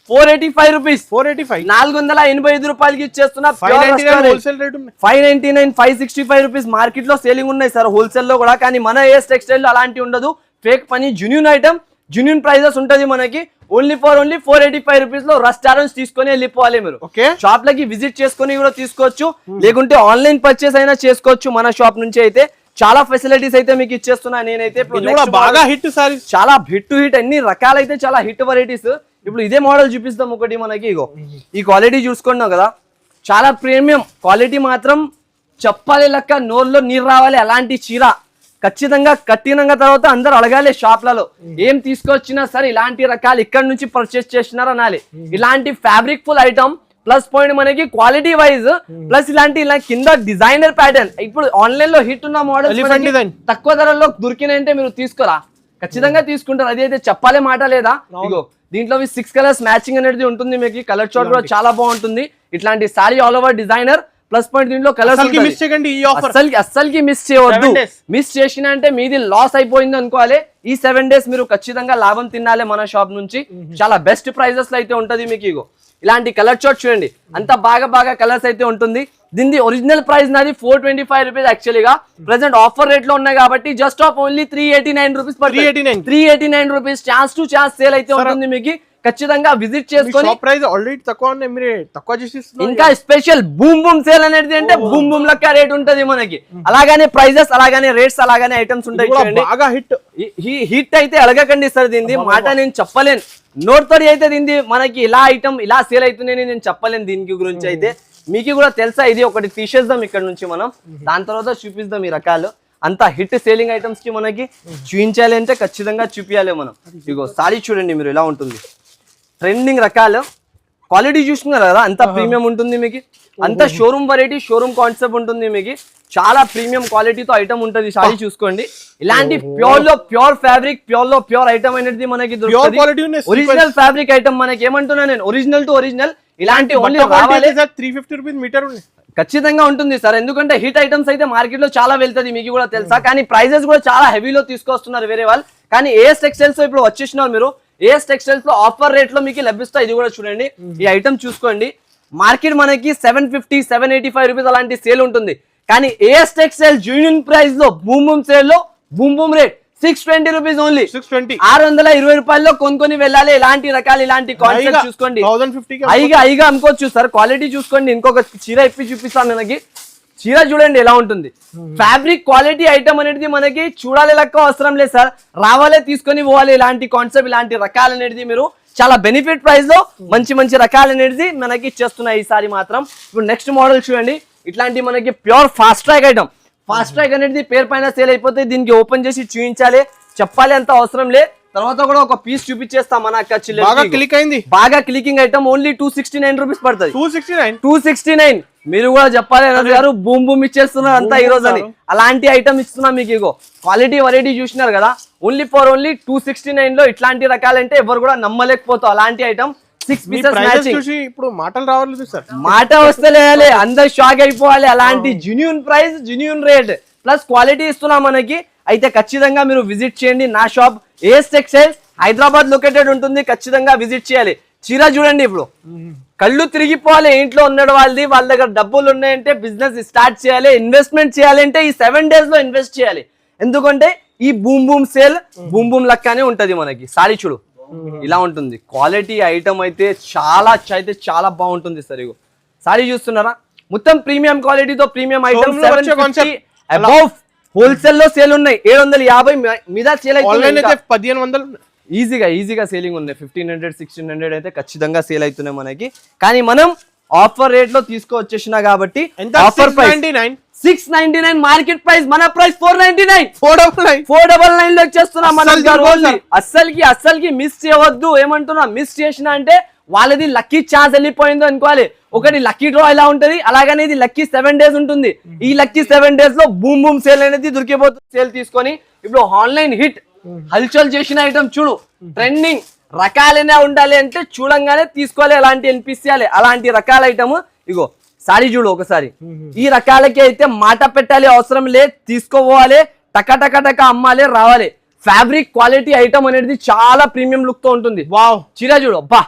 485 రూపీస్, 485 రూపాయలకి ఇచ్చేస్తున్నా. 599 565 రూపీస్ మార్కెట్ లో సేలింగ్ ఉన్నాయి సార్, హోల్సేల్ లో కూడా. కానీ మన ఏఎస్ టెక్స్టైల్ లో అలాంటి ఉండదు, ఫేక్ పని, జెన్యూన్ ఐటమ్, జెన్యూన్ ప్రైజెస్ ఉంటది మనకి. ఓన్లీ 485 రూపీస్ లో రెస్టారెంట్స్ తీసుకొని వెళ్ళిపోవాలి. మీరు షాప్ లకి విజిట్ చేసుకొని కూడా తీసుకోవచ్చు, లేకుంటే ఆన్లైన్ పర్చేస్ అయినా చేసుకోవచ్చు. మన షాప్ నుంచి అయితే చాలా ఫెసిలిటీస్ అయితే మీకు ఇచ్చేస్తున్నా నేనైతే. బాగా హిట్ సారీ, చాలా హిట్ టు హిట్, అన్ని రకాలైతే చాలా హిట్ వెరైటీస్. ఇప్పుడు ఇదే మోడల్ చూపిస్తాం ఒకటి మనకి. ఇగో ఈ క్వాలిటీ చూసుకున్నాం కదా, చాలా ప్రీమియం క్వాలిటీ మాత్రం చెప్పాలి లెక్క, నోర్లో నీరు రావాలి. అలాంటి చీర ఖచ్చితంగా కట్టినంగా తర్వాత అందరు అడగాలి షాప్లలో, ఏం తీసుకొచ్చినా సరే ఇలాంటి రకాలు ఇక్కడ నుంచి పర్చేస్ చేసినారు అనాలి. ఇలాంటి fabric full item, plus point మనకి క్వాలిటీ వైజ్, ప్లస్ ఇలాంటి ఇలా కింద డిజైనర్ ప్యాటర్న్. ఇప్పుడు ఆన్లైన్ లో హిట్ ఉన్న మోడల్ తక్కువ ధరలో దొరికినాయంటే మీరు తీసుకోరా, ఖచ్చితంగా తీసుకుంటారు. అది అయితే చెప్పాలే మాట లేదా. ఇగో దీంట్లో 6 కలర్స్ మ్యాచింగ్ అనేది ఉంటుంది మీకు. కలర్ చార్ట్ కూడా చాలా బాగుంటుంది. ఇట్లాంటి sorry all over designer, plus point దీంట్లో కలర్స్ అస్సలకి మిస్ చేయవద్దు. మిస్ చేసిన అంటే మీది లాస్ అయిపోయింది అనుకోవాలి. ఈ 7 days మీరు ఖచ్చితంగా లాభం తినాలి మన షాప్ నుంచి. చాలా బెస్ట్ ప్రైజెస్ లో అయితే ఉంటది మీకు. ఇగో ఇలాంటి కలర్ చార్ట్ చూడండి, అంత బాగా కలర్స్ అయితే ఉంటుంది. దీని ఒరిజినల్ ప్రైస్ నాది 425 రూపీస్. యాక్చువల్గా ప్రెసెంట్ ఆఫర్ రేట్ లో ఉన్నాయి కాబట్టి just of only 389 rupees. 389 rupees chance to chance sale అయితే ఉంటుంది మీకు. ఖచ్చితంగా విజిట్ చేసుకొని, ఇంకా స్పెషల్ బూమ్ బూమ్ సేల్ అనేది అంటే బూమ్ బూమ్ లెక్క రేట్ ఉంటది మనకి. అలాగానే ప్రైజెస్, అలాగానే రేట్స్, అలాగానే ఐటమ్స్ ఉంటాయి. హిట్ అయితే అడగకండి సార్, దీన్ని మాట నేను చెప్పలేను. నోట్ తోడి అయితే దీన్ని మనకి ఇలా ఐటమ్ ఇలా సేల్ అవుతుందని నేను చెప్పలేను. దీనికి గురించి అయితే మీకు కూడా తెలుసా. ఇది ఒకటి తీసేద్దాం ఇక్కడ నుంచి మనం, దాని తర్వాత చూపిద్దాం ఈ రకాలు. అంత హిట్ సేలింగ్ ఐటమ్స్ కి మనకి చూపించాలి అంటే ఖచ్చితంగా చూపించాలి మనం. ఇగో సారీ చూడండి మీరు, ఎలా ఉంటుంది ట్రెండింగ్ రకాలు. క్వాలిటీ చూస్తున్నారు కదా, అంత ప్రీమియం ఉంటుంది మీకు. అంత షోరూమ్ వెరైటీ, షోరూమ్ కాన్సెప్ట్ ఉంటుంది మీకు. చాలా ప్రీమియం క్వాలిటీతో ఐటమ్ ఉంటుంది. సారీ చూసుకోండి, ఇలాంటి ప్యూర్ లో ప్యూర్ ఫ్యాబ్రిక్, ప్యూర్ లో ప్యూర్ ఐటమ్ అనేది మనకి దొరుకుతుంది. ఒరిజినల్ ఫ్యాబ్రిక్ ఐటమ్ మనకి. ఏమంటున్నా నేను, ఒరిజినల్ టు ఒరిజినల్. ఇలాంటి ఓన్లీ 350 రూపీస్ మీటర్ ఖచ్చితంగా ఉంటుంది సార్. ఎందుకంటే హిట్ ఐటమ్స్ అయితే మార్కెట్ లో చాలా వెళ్తుంది, మీకు కూడా తెలుసా. కానీ ప్రైజెస్ కూడా చాలా హెవీలో తీసుకొస్తున్నారు వేరే వాళ్ళు. కానీ ఏఎస్ టెక్స్టైల్స్ ఇప్పుడు వచ్చేసినారు మీరు. ఏఎస్ టెక్స్టైల్స్ లో ఆఫర్ రేట్ లో మీకు లభిస్తాయి. ఇది కూడా చూడండి, ఈ ఐటమ్ చూసుకోండి. మార్కెట్ మనకి 750 785 రూపీస్ అలాంటి సేల్ ఉంటుంది. కానీ ఏఎస్ టెక్స్టైల్ జెన్యూన్ ప్రైస్ లో బూమ్ బూమ్ సేల్ లో boom boom rate 620 rupees only. 620 రూపాయల్లో కొనుక్కొని వెళ్ళాలి. ఇలాంటి రకాలు, ఇలాంటి కాన్సెప్ట్ చూసుకోండి. హైగా అనుకోవచ్చు సార్. క్వాలిటీ చూసుకోండి. ఇంకొక చీర ఇప్పి చూపిస్తాను మనకి. చీర చూడండి ఎలా ఉంటుంది. ఫ్యాబ్రిక్ క్వాలిటీ ఐటమ్ అనేది మనకి చూడాలి లెక్క అవసరం లేదు సార్, రావాలే తీసుకొని పోవాలి. ఇలాంటి కాన్సెప్ట్, ఇలాంటి రకాలు అనేది మీరు చాలా బెనిఫిట్ ప్రైస్ లో మంచి రకాలు అనేది మనకి ఇచ్చేస్తున్నాయి ఈసారి మాత్రం. ఇప్పుడు నెక్స్ట్ మోడల్ చూడండి, ఇట్లాంటి మనకి pure fast track item. Fast track అనేది పేరు పైన సేల్ అయిపోతే దీనికి ఓపెన్ చేసి చూపించాలి, చెప్పాలి అంత అవసరం లే. తర్వాత కూడా ఒక పీస్ చూపించేస్తాం మన అక్క చెల్లెలు. బాగా క్లికింగ్ ఐటమ్. ఓన్లీ 269 రూపీస్ పడుతుంది. 269 మీరు కూడా చెప్పాలి అనస్ గారు, బూమ్ బూమ్ ఇచ్చేస్తున్నారు అంతా ఈ రోజు అని. అలాంటి ఐటమ్ ఇస్తున్నా మీకు. ఇగో క్వాలిటీ వెరైటీ చూసినారు కదా, ఓన్లీ 269 లో ఇట్లాంటి రకాలంటే ఎవరు కూడా నమ్మలేకపోతావు. అలాంటి ఐటమ్ 6 పీసెస్ మ్యాచింగ్. ఇప్పుడు మాటలు రావాలి సార్, మాట వస్తలే, అందరు షాక్ అయిపోవాలి. అలాంటి genuine price, genuine rate plus quality ఇస్తున్నా మనకి. అయితే ఖచ్చితంగా మీరు విజిట్ చేయండి నా shop AS textiles, Hyderabad located ఉంటుంది. ఖచ్చితంగా విజిట్ చేయాలి. చీర చూడండి, ఇప్పుడు కళ్ళు తిరిగిపోవాలి. ఇంట్లో ఉన్నాడు వాళ్ళది, వాళ్ళ దగ్గర డబ్బులు ఉన్నాయంటే బిజినెస్ స్టార్ట్ చేయాలి, ఇన్వెస్ట్మెంట్ చేయాలి అంటే ఈ 7 days లో ఇన్వెస్ట్ చేయాలి. ఎందుకంటే ఈ boom boom sale boom boom లెక్కనే ఉంటది మనకి. సారీ చూడు ఇలా ఉంటుంది. క్వాలిటీ ఐటమ్ అయితే చాలా బాగుంటుంది సార్. ఇగో సారీ చూస్తున్నారా, మొత్తం ప్రీమియం క్వాలిటీతో ప్రీమియం ఐటమ్. అబౌవ్ హోల్సేల్ లో సేల్ ఉన్నాయి 750 మీద సేల్ ఆన్లైన్ అయితే అయితే 1500 ఈజీగా సేలింగ్ ఉన్నాయి 1500-1600 అయితే ఖచ్చితంగా సేల్ అవుతున్నాయి మనకి. కానీ మనం ఆఫర్ రేట్ లో తీసుకొచ్చేసినా కాబట్టి ఆఫర్ ప్రైస్ 699 మార్కెట్ ప్రైస్, మన ప్రైస్ 499 499 లో చేస్తున్నాం మనం. అస్సలకి మిస్ చేయవద్దు. ఏమంటున్నా, మిస్ చేసిన అంటే వాళ్ళది లక్కీ ఛాన్స్ వెళ్ళిపోయిందో అనుకోవాలి. ఒకటి లక్కీ డ్రా ఎలా ఉంటది, అలాగనే ఇది లక్కీ 7 days ఉంటుంది. ఈ లక్కీ 7 days లో బూమ్ సేల్ అనేది దొరికిపోతుంది. సేల్ తీసుకొని ఇప్పుడు ఆన్లైన్ హిట్ హల్చల్ చేసిన ఐటమ్ చూడు, ట్రెండింగ్ రకాలనే ఉండాలి అంటే చూడంగానే తీసుకోవాలి, ఎలాంటి అనిపిస్తాయి అలాంటి రకాల ఐటమ్. ఇగో సారీ చూడు ఒకసారి, ఈ రకాలకి అయితే మాట పెట్టాలి అవసరం లేదు, తీసుకోవాలి, టక అమ్మాలి, రావాలి. ఫ్యాబ్రిక్ క్వాలిటీ ఐటమ్ అనేది చాలా ప్రీమియం లుక్ తో ఉంటుంది. వావ్, చీర చూడు, అబ్బా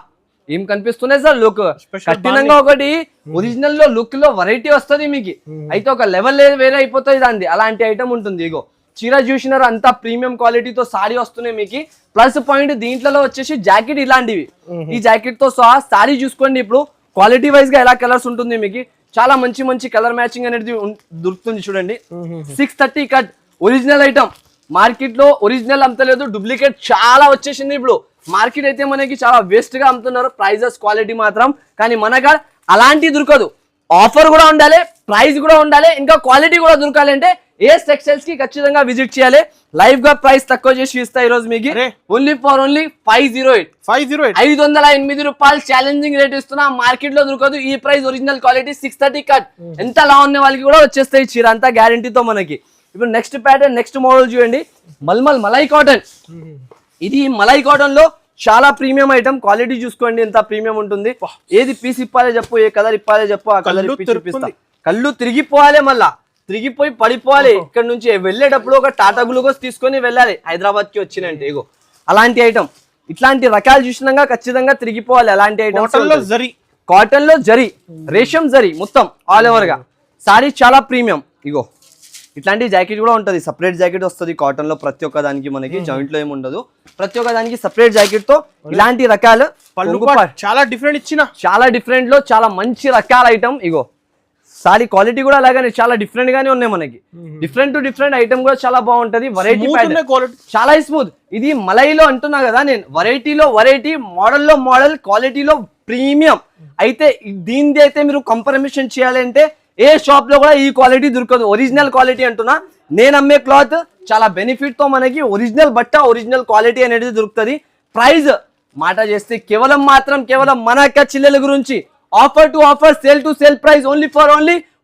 ఏం కనిపిస్తున్నాయి సార్ లుక్. కఠినంగా ఒకటి ఒరిజినల్ లో లుక్ లో వెరైటీ వస్తుంది మీకు, అయితే ఒక లెవెల్ వేరే అయిపోతుంది దాన్ని. అలాంటి ఐటమ్ ఉంటుంది. ఇగో చీర చూసినారు, అంతా ప్రీమియం క్వాలిటీతో సారీ వస్తున్నాయి మీకు. ప్లస్ పాయింట్ దీంట్లో వచ్చేసి జాకెట్ ఇలాంటివి, ఈ జాకెట్ తో సహా సారీ చూసుకోండి. ఇప్పుడు క్వాలిటీ వైజ్ గా ఎలా కలర్స్ ఉంటుంది మీకు, చాలా మంచి కలర్ మ్యాచింగ్ అనేది దొరుకుతుంది చూడండి. 630 కట్ ఒరిజినల్ ఐటమ్. మార్కెట్ లో ఒరిజినల్ అమ్మలేదు, డూప్లికేట్ చాలా వచ్చేసింది. ఇప్పుడు మార్కెట్ అయితే మనకి చాలా వేస్ట్ గా అమ్ముతున్నారు ప్రైజెస్, క్వాలిటీ మాత్రం. కానీ మనగా అలాంటి దొరకదు. ఆఫర్ కూడా ఉండాలి, ప్రైస్ కూడా ఉండాలి, ఇంకా క్వాలిటీ కూడా దొరకాలి అంటే ఏస్ టెక్స్టైల్స్ కి ఖచ్చితంగా విజిట్ చేయాలి. లైవ్ గా ప్రైస్ తక్కువ చేసి ఇస్తా ఈ రోజు మీకు. ఓన్లీ 508 508 రూపాయలు ఛాలెంజింగ్ రేట్ ఇస్తున్నా. మార్కెట్ లో దొరకదు ఈ ప్రైస్. Original quality 630 cut. ఎంత లా ఉన్న వాళ్ళకి కూడా వచ్చేస్తాయి చీర, అంతా గ్యారంటీతో మనకి. ఇప్పుడు నెక్స్ట్ ప్యాటర్న్, నెక్స్ట్ మోడల్ చూడండి, మలై కాటన్. ఇది మలై కాటన్ లో చాలా ప్రీమియం ఐటమ్. క్వాలిటీ చూసుకోండి ఎంత ప్రీమియం ఉంటుంది. ఏది పీస్ ఇప్పాలే చెప్పు, ఏ కలర్ ఇప్పాలే చెప్పు, ఆ కలర్ చూపిస్తా. కళ్ళు తిరిగిపోవాలి, మళ్ళా తిరిగిపోయి పడిపోవాలి. ఇక్కడ నుంచి వెళ్ళేటప్పుడు ఒక టాటా గ్లూకోస్ తీసుకొని వెళ్ళాలి హైదరాబాద్ కి వచ్చినంటే. ఇగో అలాంటి ఐటమ్, ఇట్లాంటి రకాలు చూసినాక ఖచ్చితంగా తిరిగిపోవాలి. అలాంటి ఐటమ్ కాటన్ లో జరీ, రేషం జరీ మొత్తం ఆల్ ఓవర్ గా. సారీ చాలా ప్రీమియం. ఇగో ఇట్లాంటి జాకెట్ కూడా ఉంటుంది, సపరేట్ జాకెట్ వస్తుంది కాటన్ లో. ప్రతి ఒక్క దానికి మనకి జాయింట్ లో ఏమి ఉండదు, ప్రతి ఒక్క దానికి సపరేట్ జాకెట్ తో ఇలాంటి రకాలు. చాలా డిఫరెంట్ లో చాలా మంచి రకాల ఐటమ్. ఇగో సారీ క్వాలిటీ కూడా అలాగే చాలా డిఫరెంట్ గానే ఉన్నాయి మనకి. డిఫరెంట్ ఐటమ్ కూడా చాలా బాగుంటది. వెరైటీ చాలా స్మూత్. ఇది మలైలో అంటున్నా కదా నేను, వెరైటీలో వెరైటీ, మోడల్లో మోడల్, క్వాలిటీలో ప్రీమియం. అయితే దీనిది అయితే మీరు కంపరిమేషన్ చేయాలంటే ఏ షాప్ లో కూడా ఈ క్వాలిటీ దొరకదు. ఒరిజినల్ క్వాలిటీ అంటున్నా, నేను అమ్మే క్లాత్ చాలా బెనిఫిట్ తో మనకి ఒరిజినల్ బట్ట, ఒరిజినల్ క్వాలిటీ అనేది దొరుకుతుంది. ప్రైస్ మాట చేస్తే కేవలం మన అక్క చెల్లెల గురించి offer to offer, sale to sale price only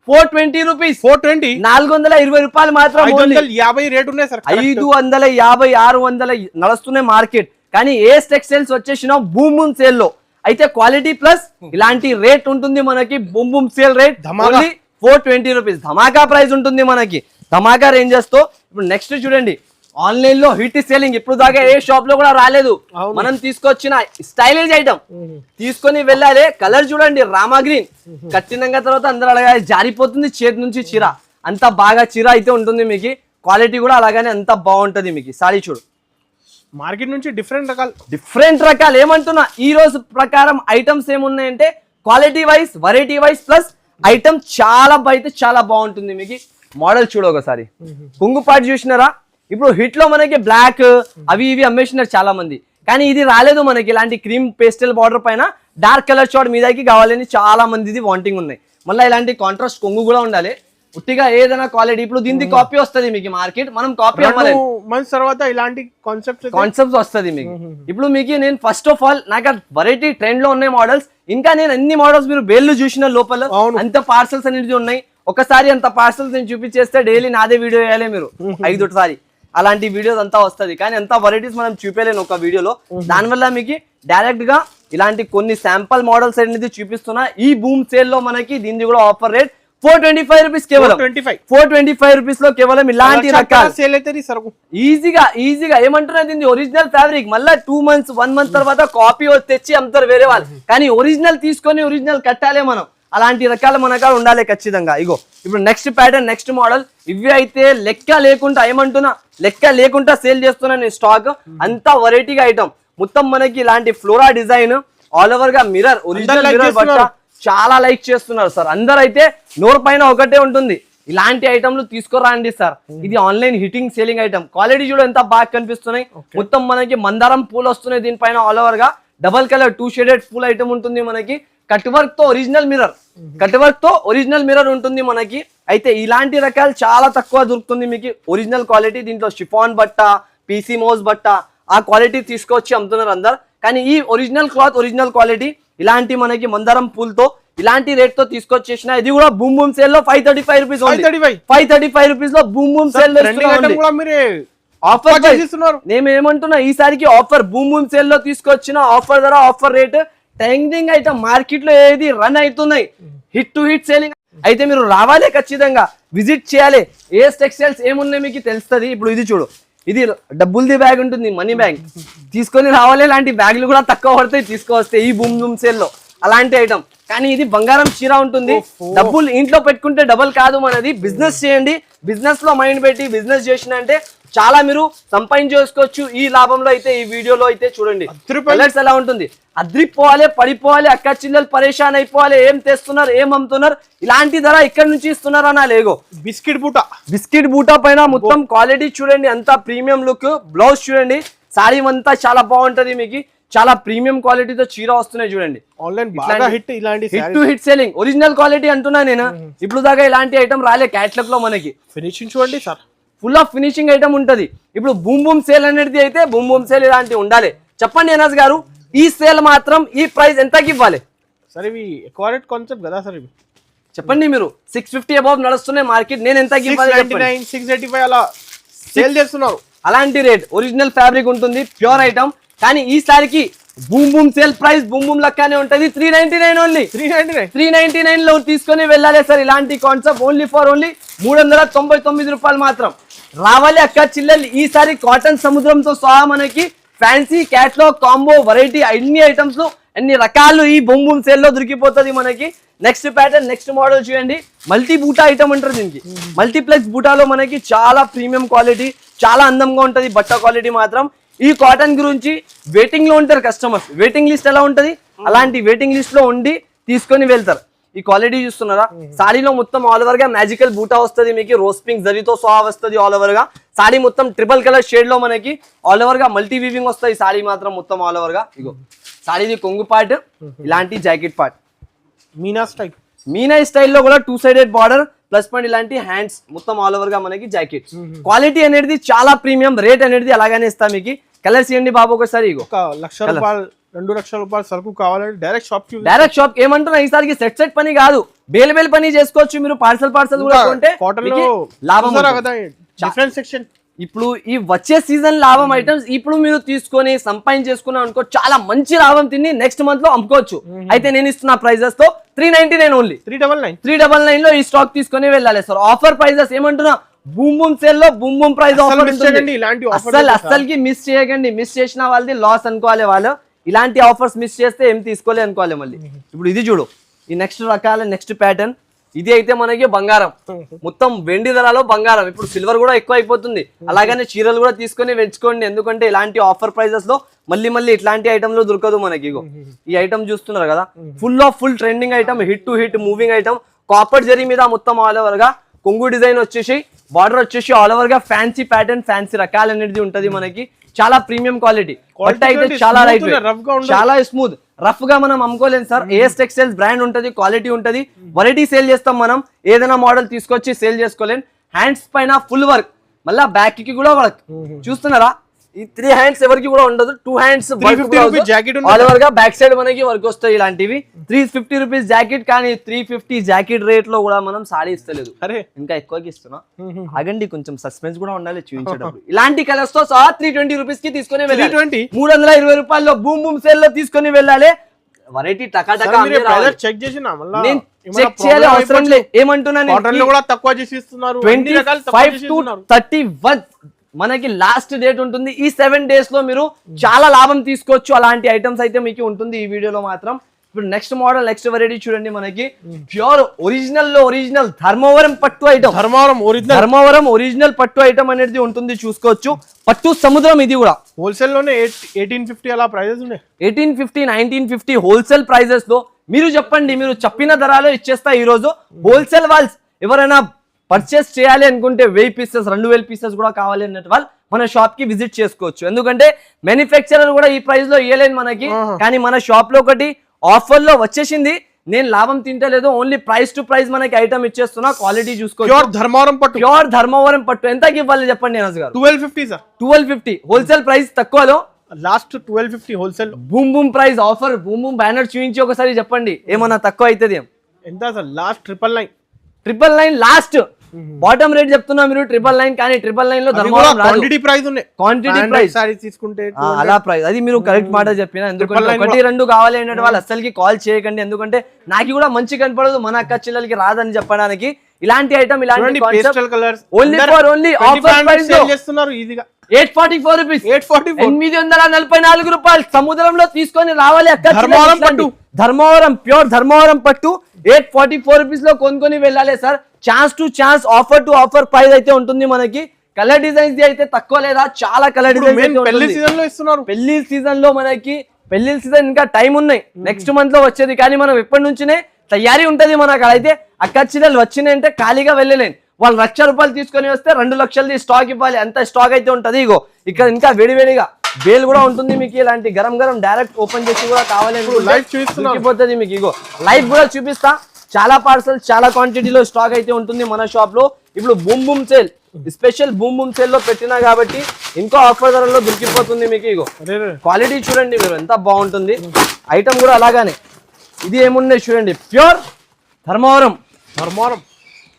420 rupees. 420 రూపాయలు మాత్రం. 550 రేట్ ఉన్నాయి సార్, 550 600 నడుస్తున్నాయి మార్కెట్. కానీ ఏస్ టెక్స్టైల్స్ వచ్చేసిన బూమ్ సేల్ లో అయితే క్వాలిటీ ప్లస్ ఇలాంటి రేట్ ఉంటుంది మనకి. Boom sale rate only 420 rupees. ధమాకా ప్రైస్ ఉంటుంది మనకి, ధమాకా రేంజెస్ తో. ఇప్పుడు నెక్స్ట్ చూడండి, ఆన్లైన్ లో హిట్ సేలింగ్. ఇప్పుడు దాకా ఏ షాప్ లో కూడా రాలేదు. మనం తీసుకొచ్చిన స్టైలిష్ ఐటమ్ తీసుకొని వెళ్ళాలి. కలర్ చూడండి, రామా గ్రీన్. కట్టినంగా తర్వాత అందరూ అలాగే జారిపోతుంది చేతి నుంచి చీర. అంత బాగా చీర అయితే ఉంటుంది మీకు. క్వాలిటీ కూడా అలాగనే అంత బాగుంటది మీకు. సారీ చూడు, మార్కెట్ నుంచి డిఫరెంట్ రకాలు. ఏమంటున్నా, ఈ రోజు ప్రకారం ఐటమ్స్ ఏమున్నాయంటే quality wise, variety wise plus item చాలా అయితే చాలా బాగుంటుంది మీకు. మోడల్ చూడు ఒకసారి, కుంగుపాటు చూసినారా. ఇప్పుడు హిట్ లో మనకి బ్లాక్ అవి ఇవి అమ్మేసినారు చాలా మంది, కానీ ఇది రాలేదు మనకి. ఇలాంటి క్రీమ్ పేస్టల్ బార్డర్ పైన డార్క్ కలర్ షార్ట్ మీదకి కావాలని చాలా మంది వాంటింగ్ ఉన్నాయి. మళ్ళీ ఇలాంటి కాంట్రాస్ట్ కొంగు కూడా ఉండాలి. ఉట్టిగా ఏదైనా క్వాలిటీ. ఇప్పుడు దీనికి కాపీ వస్తుంది మీకు మార్కెట్, మనం కాపీ తర్వాత ఇలాంటి కాన్సెప్ట్స్ వస్తుంది మీకు. ఇప్పుడు మీకు నేను ఫస్ట్ ఆఫ్ ఆల్ నాకు వెరైటీ ట్రెండ్ లో ఉన్నాయి మోడల్స్. ఇంకా నేను అన్ని మోడల్స్ మీరు బేళ్ళు చూసిన లోపల అంత పార్సల్స్ అనేది ఉన్నాయి. ఒకసారి అంత పార్సల్స్ నేను చూపించేస్తే డైలీ నాదే వీడియో వేయాలి మీరు 5 సారి. అలాంటి వీడియోస్ అంతా వస్తుంది, కానీ అంత వెరైటీస్ మనం చూపేలేను ఒక వీడియోలో. దానివల్ల మీకు డైరెక్ట్ గా ఇలాంటి కొన్ని శాంపుల్ మోడల్స్ అనేది చూపిస్తున్నా. ఈ బూమ్ సేల్ లో మనకి దీన్ని కూడా ఆఫర్ రేట్ 425 రూపీస్, కేవలం 425 రూపీస్ లో కేవలం ఇలాంటి రకాలు ఈజీగా. ఏమంటున్నా, దీన్ని ఒరిజినల్ ఫ్యాబ్రిక్. మళ్ళీ 2 months 1 month తర్వాత కాపీ తెచ్చి అమ్ముతారు వేరే వాళ్ళు, కానీ ఒరిజినల్ తీసుకొని ఒరిజినల్ కట్టాలి మనం. అలాంటి రకాల మనకు ఉండాలి ఖచ్చితంగా. ఇగో ఇప్పుడు నెక్స్ట్ ప్యాటర్న్, నెక్స్ట్ మోడల్. ఇవి అయితే లెక్క లేకుండా సేల్ చేస్తున్నా నేను స్టాక్. అంతా వెరైటీగా ఐటమ్ మొత్తం మనకి. ఇలాంటి ఫ్లోరా డిజైన్ ఆల్ ఓవర్ గా మిర్రర్, ఒరిజినల్ మిర్రర్ బట్ట చాలా లైక్ చేస్తున్నారు సార్. అందరైతే నోరు పైన ఒకటే ఉంటుంది, ఇలాంటి ఐటమ్లు తీసుకురండి సార్. ఇది online hitting selling item. Quality చూడ ఎంత బాగా కనిపిస్తున్నాయి. మొత్తం మనకి మందారం పూలు వస్తున్నాయి దీనిపైన ఆల్ ఓవర్ గా. Double colour 2 shaded full item ఉంటుంది మనకి. కట్ వర్క్ తో ఒరిజినల్ మిర్రర్ ఉంటుంది మనకి. అయితే ఇలాంటి రకాలు చాలా తక్కువ దొరుకుతుంది మీకు. ఒరిజినల్ క్వాలిటీ దీంట్లో షిఫాన్ బట్ట, పీసీ మోస్ బట్ట ఆ క్వాలిటీ తీసుకొచ్చి అమ్ముతున్నారు అందరు. కానీ ఈ ఒరిజినల్ క్లాత్ ఒరిజినల్ క్వాలిటీ ఇలాంటి మనకి మందారం పూలతో ఇలాంటి రేట్ తో తీసుకొచ్చేసిన. ఇది కూడా బూమ్ బూమ్ సేల్ లో 535 రూపీస్, 535 రూపీస్ లో బూమ్ బూమ్ సేల్ ఆఫర్ చేస్తున్నారు. నేను ఏమంటున్నా, ఈసారికి ఆఫర్ బూమ్ బూమ్ సేల్ లో తీసుకొచ్చిన ఆఫర్ ధర, offer rate. Trending item market లో ఏది రన్ అవుతున్నాయి, హిట్ టు హిట్ సేలింగ్. అయితే మీరు రావాలి, ఖచ్చితంగా విజిట్ చేయాలి. ఏఎస్ టెక్స్టైల్స్ ఏమున్నాయి మీకు తెలుస్తుంది. ఇప్పుడు ఇది చూడు, ఇది డబ్బులది బ్యాగ్ ఉంటుంది, మనీ బ్యాగ్ తీసుకొని రావాలి. ఇలాంటి బ్యాగులు కూడా తక్కువ పడతాయి తీసుకొస్తే ఈ బూమ్ బూమ్ సేల్ లో. అలాంటి ఐటమ్. కానీ ఇది బంగారం చీర ఉంటుంది. డబ్బులు ఇంట్లో పెట్టుకుంటే డబల్ కాదు మనది. బిజినెస్ చేయండి, బిజినెస్ లో మైండ్ పెట్టి బిజినెస్ చేసిన అంటే చాలా మీరు సంపాదించుకోవచ్చు ఈ లాభంలో. అయితే ఈ వీడియోలో అయితే చూడండి కలర్స్ ఎలా ఉంటుంది. అద్రిపోవాలి, పడిపోవాలి, అక్క చిల్లలు పరేషాన్ అయిపోవాలి. ఏం తెస్తున్నారు, ఏం అమ్ముతున్నారు, ఇలాంటి ధర ఇక్కడ నుంచి ఇస్తున్నారు అన్న. లేగో బిస్కెట్ బూటా పైన మొత్తం క్వాలిటీ చూడండి, అంతా ప్రీమియం లుక్. బ్లౌజ్ చూడండి, సారీ అంతా చాలా బాగుంటది మీకు. చాలా ప్రీమియం క్వాలిటీతో చీర వస్తున్నాయి చూడండి. Hit to hit selling original quality అంటున్నా నేను. ఇప్పుడు దాకా ఇలాంటి ఐటమ్ రాలే క్యాట్లాగ్ లో మనకి. ఫినిషింగ్ చూడండి sir, full of finishing item ఉంటది. ఇప్పుడు బూమ్ బూమ్ సేల్ అనేది అయితే బూమ్ బూమ్ సేల్ ఇలాంటి ఉండాలి. చెప్పండి ఎనస్ గారు, ఈ సేల్ మాత్రం ఈ ప్రైస్ ఎంతకి ఇవ్వాలి సార్? ఇవి ఎక్కువ రేట్ కాన్సెప్ట్ కదా సార్. ఇవి చెప్పండి మీరు. 650 అబౌవ్ నడుస్తున్నాయి మార్కెట్. నేను ఎంతకి ఇవ్వాలి? 685 అలా సేల్ చేస్తున్నారు. అలాంటి రేట్ ఒరిజినల్ ఫ్యాబ్రిక్ ఉంటుంది, ప్యూర్ ఐటమ్. కానీ ఈసారికి boom boom sale price boom boom లెక్కనే ఉంటది. 399 ఓన్లీ. 399 లో తీసుకొని వెళ్ళాలి సార్. ఇలాంటి కాన్సెప్ట్ ఓన్లీ ఫర్ ఓన్లీ 399 రూపాయలు మాత్రం. రావాలి అక్క చిల్లెలు. ఈసారి కాటన్ సముద్రంతో సహా మనకి ఫ్యాన్సీ క్యాట్లాగ్ కాంబో వెరైటీ అన్ని ఐటమ్స్ లో అన్ని రకాలు ఈ బూమ్ బూమ్ సేల్ లో దొరికిపోతుంది మనకి. నెక్స్ట్ ప్యాటర్న్, నెక్స్ట్ మోడల్ చూడండి. మల్టీ బూటా ఐటమ్ అంటారు దీనికి. మల్టీప్లెక్స్ బూటాలో మనకి చాలా ప్రీమియం క్వాలిటీ, చాలా అందంగా ఉంటది బట్ట క్వాలిటీ మాత్రం. ఈ కాటన్ గురించి వెయిటింగ్ లో ఉంటారు కస్టమర్స్. వెయిటింగ్ లిస్ట్ ఎలా ఉంటది, అలాంటి వెయిటింగ్ లిస్ట్ లో ఉండి తీసుకొని వెళ్తారు. ఈ క్వాలిటీ చూస్తున్నారా, సాడీలో మొత్తం ఆల్ ఓవర్ గా మ్యాజికల్ బూటా వస్తుంది మీకు. రోజ్ పింక్ జరీతో సహా వస్తుంది ఆల్ ఓవర్ గా. సాడీ మొత్తం ట్రిపుల్ కలర్ షేడ్ లో మనకి ఆల్ ఓవర్ గా మల్టీ వీవింగ్ వస్తాయి. సాడీ మాత్రం మొత్తం ఆల్ ఓవర్ గా. ఇగో సాడీది కొంగు పార్ట్, ఇలాంటి జాకెట్ పార్ట్ మీనా స్టైల్లో కూడా 2 సైడెడ్ బార్డర్ ప్లస్ పాయింట్ ఇలాంటి హ్యాండ్స్ మొత్తం ఆల్ ఓవర్ గా మనకి జాకెట్. క్వాలిటీ అనేది చాలా ప్రీమియం, రేట్ అనేది అలాగానే ఇస్తాం మీకు. కలర్స్ ఇవ్వండి బాబు ఒకసారి. ఇగో 1 లక్ష రూపాయలు 2 లక్షల రూపాయలు సరుకు కావాలంటే డైరెక్ట్ షాప్ ఏమంటున్నా, ఈసారికి సెట్ పని కాదు, బేల్ పని చేసుకోవచ్చు మీరు. పార్సల్ కూడా కొంటే లాభం. Different section. ఇప్పుడు ఈ వచ్చే సీజన్ లాభం ఐటమ్స్ ఇప్పుడు మీరు తీసుకొని సంపాదించేసుకున్నాం అనుకో, చాలా మంచి లాభం తిని నెక్స్ట్ మంత్ లో అమ్ముకోవచ్చు. అయితే నేను ఇస్తున్న ప్రైజెస్ తో 399 ఓన్లీ. 399 లో ఈ స్టాక్ తీసుకొని వెళ్ళాలి సార్. ఆఫర్ ప్రైజెస్ ఏమంటున్నా, బూమ్ బూమ్ సేల్ లో బూమ్ బూమ్ ప్రైస్ ఆఫర్ అస్సలకి మిస్ చేయకండి. మిస్ చేసిన వాళ్ళది లాస్ అనుకోవాలి వాళ్ళు. ఇలాంటి ఆఫర్స్ మిస్ చేస్తే ఏం తీసుకోలే అనుకోవాలి మళ్ళీ. ఇప్పుడు ఇది చూడు, ఈ నెక్స్ట్ రకాల నెక్స్ట్ ప్యాటర్న్. ఇది అయితే మనకి బంగారం, మొత్తం వెండి ధరలో బంగారం. ఇప్పుడు సిల్వర్ కూడా ఎక్కువ అయిపోతుంది. అలాగనే చీరలు కూడా తీసుకొని వెచ్చుకోండి, ఎందుకంటే ఇలాంటి ఆఫర్ ప్రైజెస్ లో మళ్ళీ ఇట్లాంటి ఐటమ్ లో దొరకదు మనకి. ఇగో ఈ ఐటమ్ చూస్తున్నారు కదా, full trending item, hit to hit moving item. Copper zari మీద మొత్తం ఆల్ ఓవర్ గా కొంగు డిజైన్ వచ్చేసి, బార్డర్ వచ్చేసి ఆల్ ఓవర్ గా ఫ్యాన్సీ ప్యాటర్న్, ఫ్యాన్సీ రకాలు అనేది ఉంటది మనకి. చాలా ప్రీమియం క్వాలిటీ. బట్ అయితే చాలా లైట్ వెయిట్, చాలా స్మూత్. రఫ్ గా మనం అమ్ముకోలేం సార్. ఏఎస్ టెక్స్టైల్స్ బ్రాండ్ ఉంటది, క్వాలిటీ ఉంటది, వెరైటీ సేల్ చేస్తాం మనం. ఏదైనా మోడల్ తీసుకొచ్చి సేల్ చేసుకోలేం. హ్యాండ్స్ పైన ఫుల్ వర్క్, మళ్ళా బ్యాక్ కి కూడా వర్క్. చూస్తున్నారా, ఈ 3 హ్యాండ్స్ ఎవరికి కూడా ఉండదు. 2 హ్యాండ్స్ ఆల్ ఓవర్ గా బ్యాక్ సైడ్ మనకి వర్క్ వస్తాయి. ఇలాంటివి 350 రూపీస్ జాకెట్. కానీ 350 జాకెట్ రేట్ లో కూడా మనం సాడీ ఇస్తలేదు, ఇంకా ఎక్కువకి ఇస్తున్నా. ఆగండి, కొంచెం సస్పెన్స్ కూడా ఉండాలి చూపించేటప్పుడు. ఇలాంటి కలర్స్ తో సహా 320 రూపీస్ కి తీసుకొని వెళ్ళాలి. 320 రూపాయల్లో బూమ్ బూమ్ సేల్ లో తీసుకొని వెళ్ళాలి. వెరైటీ టకా చెక్ చేసిన చెక్ చేయాలి అవసరం లేదు. ఏమంటున్నా, 25 to 31 మనకి లాస్ట్ డేట్ ఉంటుంది. ఈ 7 days లో మీరు చాలా లాభం తీసుకోవచ్చు. అలాంటి ఐటమ్స్ అయితే మీకు ఉంటుంది ఈ వీడియోలో మాత్రం. ఇప్పుడు నెక్స్ట్ మోడల్, నెక్స్ట్ వెరైటీ చూడండి. మనకి ప్యూర్ ఒరిజినల్ లో ఒరిజినల్ ధర్మవరం పట్టు ఐటమ్. ధర్మవరం ఒరిజినల్ పట్టు ఐటమ్ అనేది ఉంటుంది, చూసుకోవచ్చు. పట్టు సముద్రం. ఇది కూడా హోల్సేల్ లోనే 1850 అలా ప్రైజెస్ ఉన్నాయి. 1850 1950 హోల్సేల్ ప్రైజెస్ లో. మీరు చెప్పండి, మీరు చెప్పిన ధరలో ఇచ్చేస్తా ఈ రోజు. హోల్సేల్ వాల్స్ ఎవరైనా పర్చేస్ చేయాలి అనుకుంటే 1000 పీసెస్ 2000 పీసెస్ కూడా కావాలి అన్నట్టు వాళ్ళు మన షాప్ కి విజిట్ చేసుకోవచ్చు. ఎందుకంటే మ్యానుఫ్యాక్చరర్ కూడా ఈ ప్రైస్ లో ఇవ్వలేను మనకి, కానీ మన షాప్ లో ఒకటి ఆఫర్ లో వచ్చేసింది. నేను లాభం తింటలేదు, ఓన్లీ ప్రైస్ టు ప్రైస్ మనకి ఐటమ్ ఇచ్చేస్తున్నా. క్వాలిటీ చూసుకోవచ్చు. ప్యూర్ ధర్మవరం పట్టు ఎంతకి ఇవ్వాలి చెప్పండి అనస్ గారు? 1250 సార్. 1250 హోల్సేల్ ప్రైస్ తక్కువలో, last 1250 wholesale. Boom boom price offer, boom boom banner చూపించి ఒకసారి చెప్పండి ఏమన్నా తక్కువ అవుతుంది. ఎంత sir? Last 999 last bottom rate చెప్తున్నా మీరు 999, కానీ 999 లో ధర్మవరం రాదు. క్వాంటిటీ ప్రైస్ ఉన్నాయి. క్వాంటిటీ ప్రైస్ సారీ తీసుకుంటే అలా ప్రైస్, అది మీరు కరెక్ట్ మాట చెప్పినా. ఎందుకంటే 1-2 కావాలి అనే వాళ్ళు అసలుకి కాల్ చేయకండి, ఎందుకంటే నాకు కూడా మంచి కనపడదు, మన అక్క చెల్లెలకి రాదని చెప్పడానికి. ఇలాంటి ఐటమ్ ఇలాంటి pastel colours only for only offer price లో చేస్తున్నారు ఈజీగా. 844 రూపీస్, 844 రూపాయలు. సముద్రంలో తీసుకొని రావాలి అక్క. ధర్మవరం పట్టు, ధర్మవరం ప్యూర్ ధర్మవరం పట్టు 844 రూపీస్ లో కొనుక్కొని వెళ్ళాలి sir. Chance to chance, offer to offer price అయితే ఉంటుంది మనకి. కలర్ డిజైన్స్ అయితే తక్కువ లేదా, చాలా కలర్ డిజైన్స్. పెళ్లి సీజన్ లో ఇస్తున్నారు. పెళ్లి సీజన్ లో మనకి పెళ్లి సీజన్ ఇంకా టైం ఉన్నాయి, నెక్స్ట్ మంత్ లో వచ్చేది. కానీ మనం ఎప్పటి నుంచినే తయారీ ఉంటది మనకు. అయితే అక్క చెల్లెలు వచ్చినాయి అంటే ఖాళీగా వెళ్ళలేను. వాళ్ళు 1,00,000 రూపాయలు తీసుకొని వస్తే 2 లక్షలది స్టాక్ ఇవ్వాలి, అంత స్టాక్ అయితే ఉంటది. ఇగో ఇక్కడ ఇంకా వేడివేడిగా బేల్ కూడా ఉంటుంది మీకు. ఇలాంటి గరం గరం డైరెక్ట్ ఓపెన్ చేసి కూడా కావాలి లైవ్ చూపిస్తున్నా మీకు. ఇగో లైవ్ కూడా చూపిస్తా. చాలా పార్సల్ చాలా క్వాంటిటీలో స్టాక్ అయితే ఉంటుంది మన షాప్ లో. ఇప్పుడు boom boom sale, special boom boom sale లో పెట్టినా కాబట్టి ఇంకో ఆఫర్ ధరలో దొరికిపోతుంది మీకు. ఇగో క్వాలిటీ చూడండి మీరు ఎంత బాగుంటుంది. ఐటమ్ కూడా అలాగానే. ఇది ఏమున్నాయి చూడండి, ప్యూర్ ధర్మవరం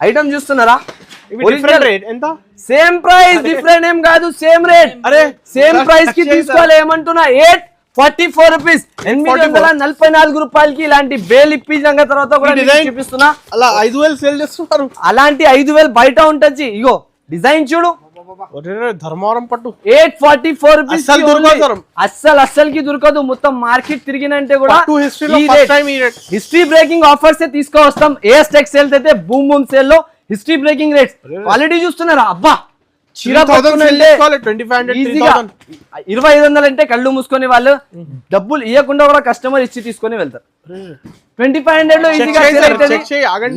ఐటమ్ చూస్తున్నారా? ఎంత? సేమ్ ప్రైస్, డిఫరెంట్ ఏం కాదు, సేమ్ రేట్. అరే సేమ్ ప్రైస్ కి తీసుకోవాలి. ఏమంటున్నా 844 రూపీస్, 844 రూపాయలకి ఇలాంటి బేల్ ఇప్పించాక తర్వాత కూడా చూపిస్తున్నా. అలా 5,000 సేల్ చేస్తున్నారు. అలాంటి 5,000 బయట ఉంటుంది. ఇగో డిజైన్ చూడు, ధర్మవరం పట్టు 844 రూపీస్. అస్సలకి దొరకదు. మొత్తం మార్కెట్ తిరిగినంటే కూడా హిస్టరీ బ్రేకింగ్ ఆఫర్స్ తీసుకొస్తాం. ఏఎస్ టెక్స్టైల్స్ అయితే బూమ్ బూమ్ సేల్ లో హిస్టరీ బ్రేకింగ్ రేట్స్. క్వాలిటీ చూస్తున్నారా? అబ్బా చీర 2,500 అంటే కళ్ళు మూసుకొని వాళ్ళు డబ్బులు ఇవ్వకుండా కూడా కస్టమర్ ఇచ్చి తీసుకొని వెళ్తారు. 2,500 లో ఈజీగా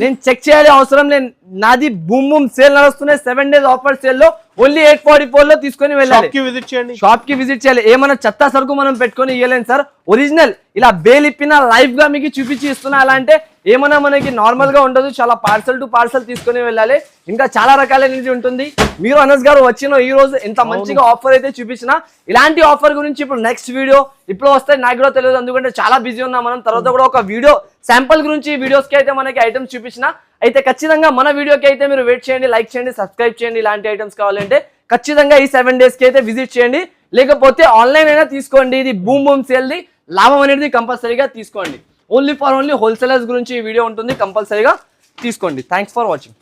నేను చెక్ చేయాలి అవసరం లేదు. నాది బూమ్ బూమ్ సేల్ నడుస్తున్నాయి. 7 days ఆఫర్ సేల్ లో ఓన్లీ 844 లో తీసుకొని వెళ్ళాలి. షాప్ కి విజిట్ చేయాలి. ఏమైనా చెత్త సరుకు మనం పెట్టుకొని ఇవ్వలేను సార్. ఒరిజినల్ ఇలా బేల్ ఇప్పిన లైవ్ గా మీకు చూపించి ఇస్తున్నా. అలా అంటే ఏమైనా మనకి నార్మల్ గా ఉండదు, చాలా పార్సల్ టు పార్సల్ తీసుకొని వెళ్ళాలి. ఇంకా చాలా రకాలైనది ఉంటుంది. మీరు అనస్ గారు వచ్చిన ఈ రోజు ఎంత మంచిగా ఆఫర్ అయితే చూపించిన. ఇలాంటి ఆఫర్ గురించి ఇప్పుడు నెక్స్ట్ వీడియో ఇప్పుడు వస్తాయి, నాకు కూడా తెలియదు, ఎందుకంటే చాలా బిజీ ఉన్నాం మనం. తర్వాత కూడా ఒక వీడియో శాంపుల్ గురించి వీడియోస్ కి అయితే మనకి ఐటమ్స్ చూపించిన. అయితే ఖచ్చితంగా మన వీడియోకి అయితే మీరు వెయిట్ చేయండి, లైక్ చేయండి, సబ్స్క్రైబ్ చేయండి. ఇలాంటి ఐటమ్స్ కావాలంటే ఖచ్చితంగా ఈ 7 days కి అయితే విజిట్ చేయండి, లేకపోతే ఆన్లైన్ అయినా తీసుకోండి. ఇది బూమ్ బూమ్ సేల్ ది లాభం అనేది కంపల్సరీగా తీసుకోండి. ఓన్లీ ఫర్ ఓన్లీ హోల్సేలర్స్ గురించి ఈ వీడియో ఉంటుంది, కంపల్సరీగా తీసుకోండి. Thanks for watching.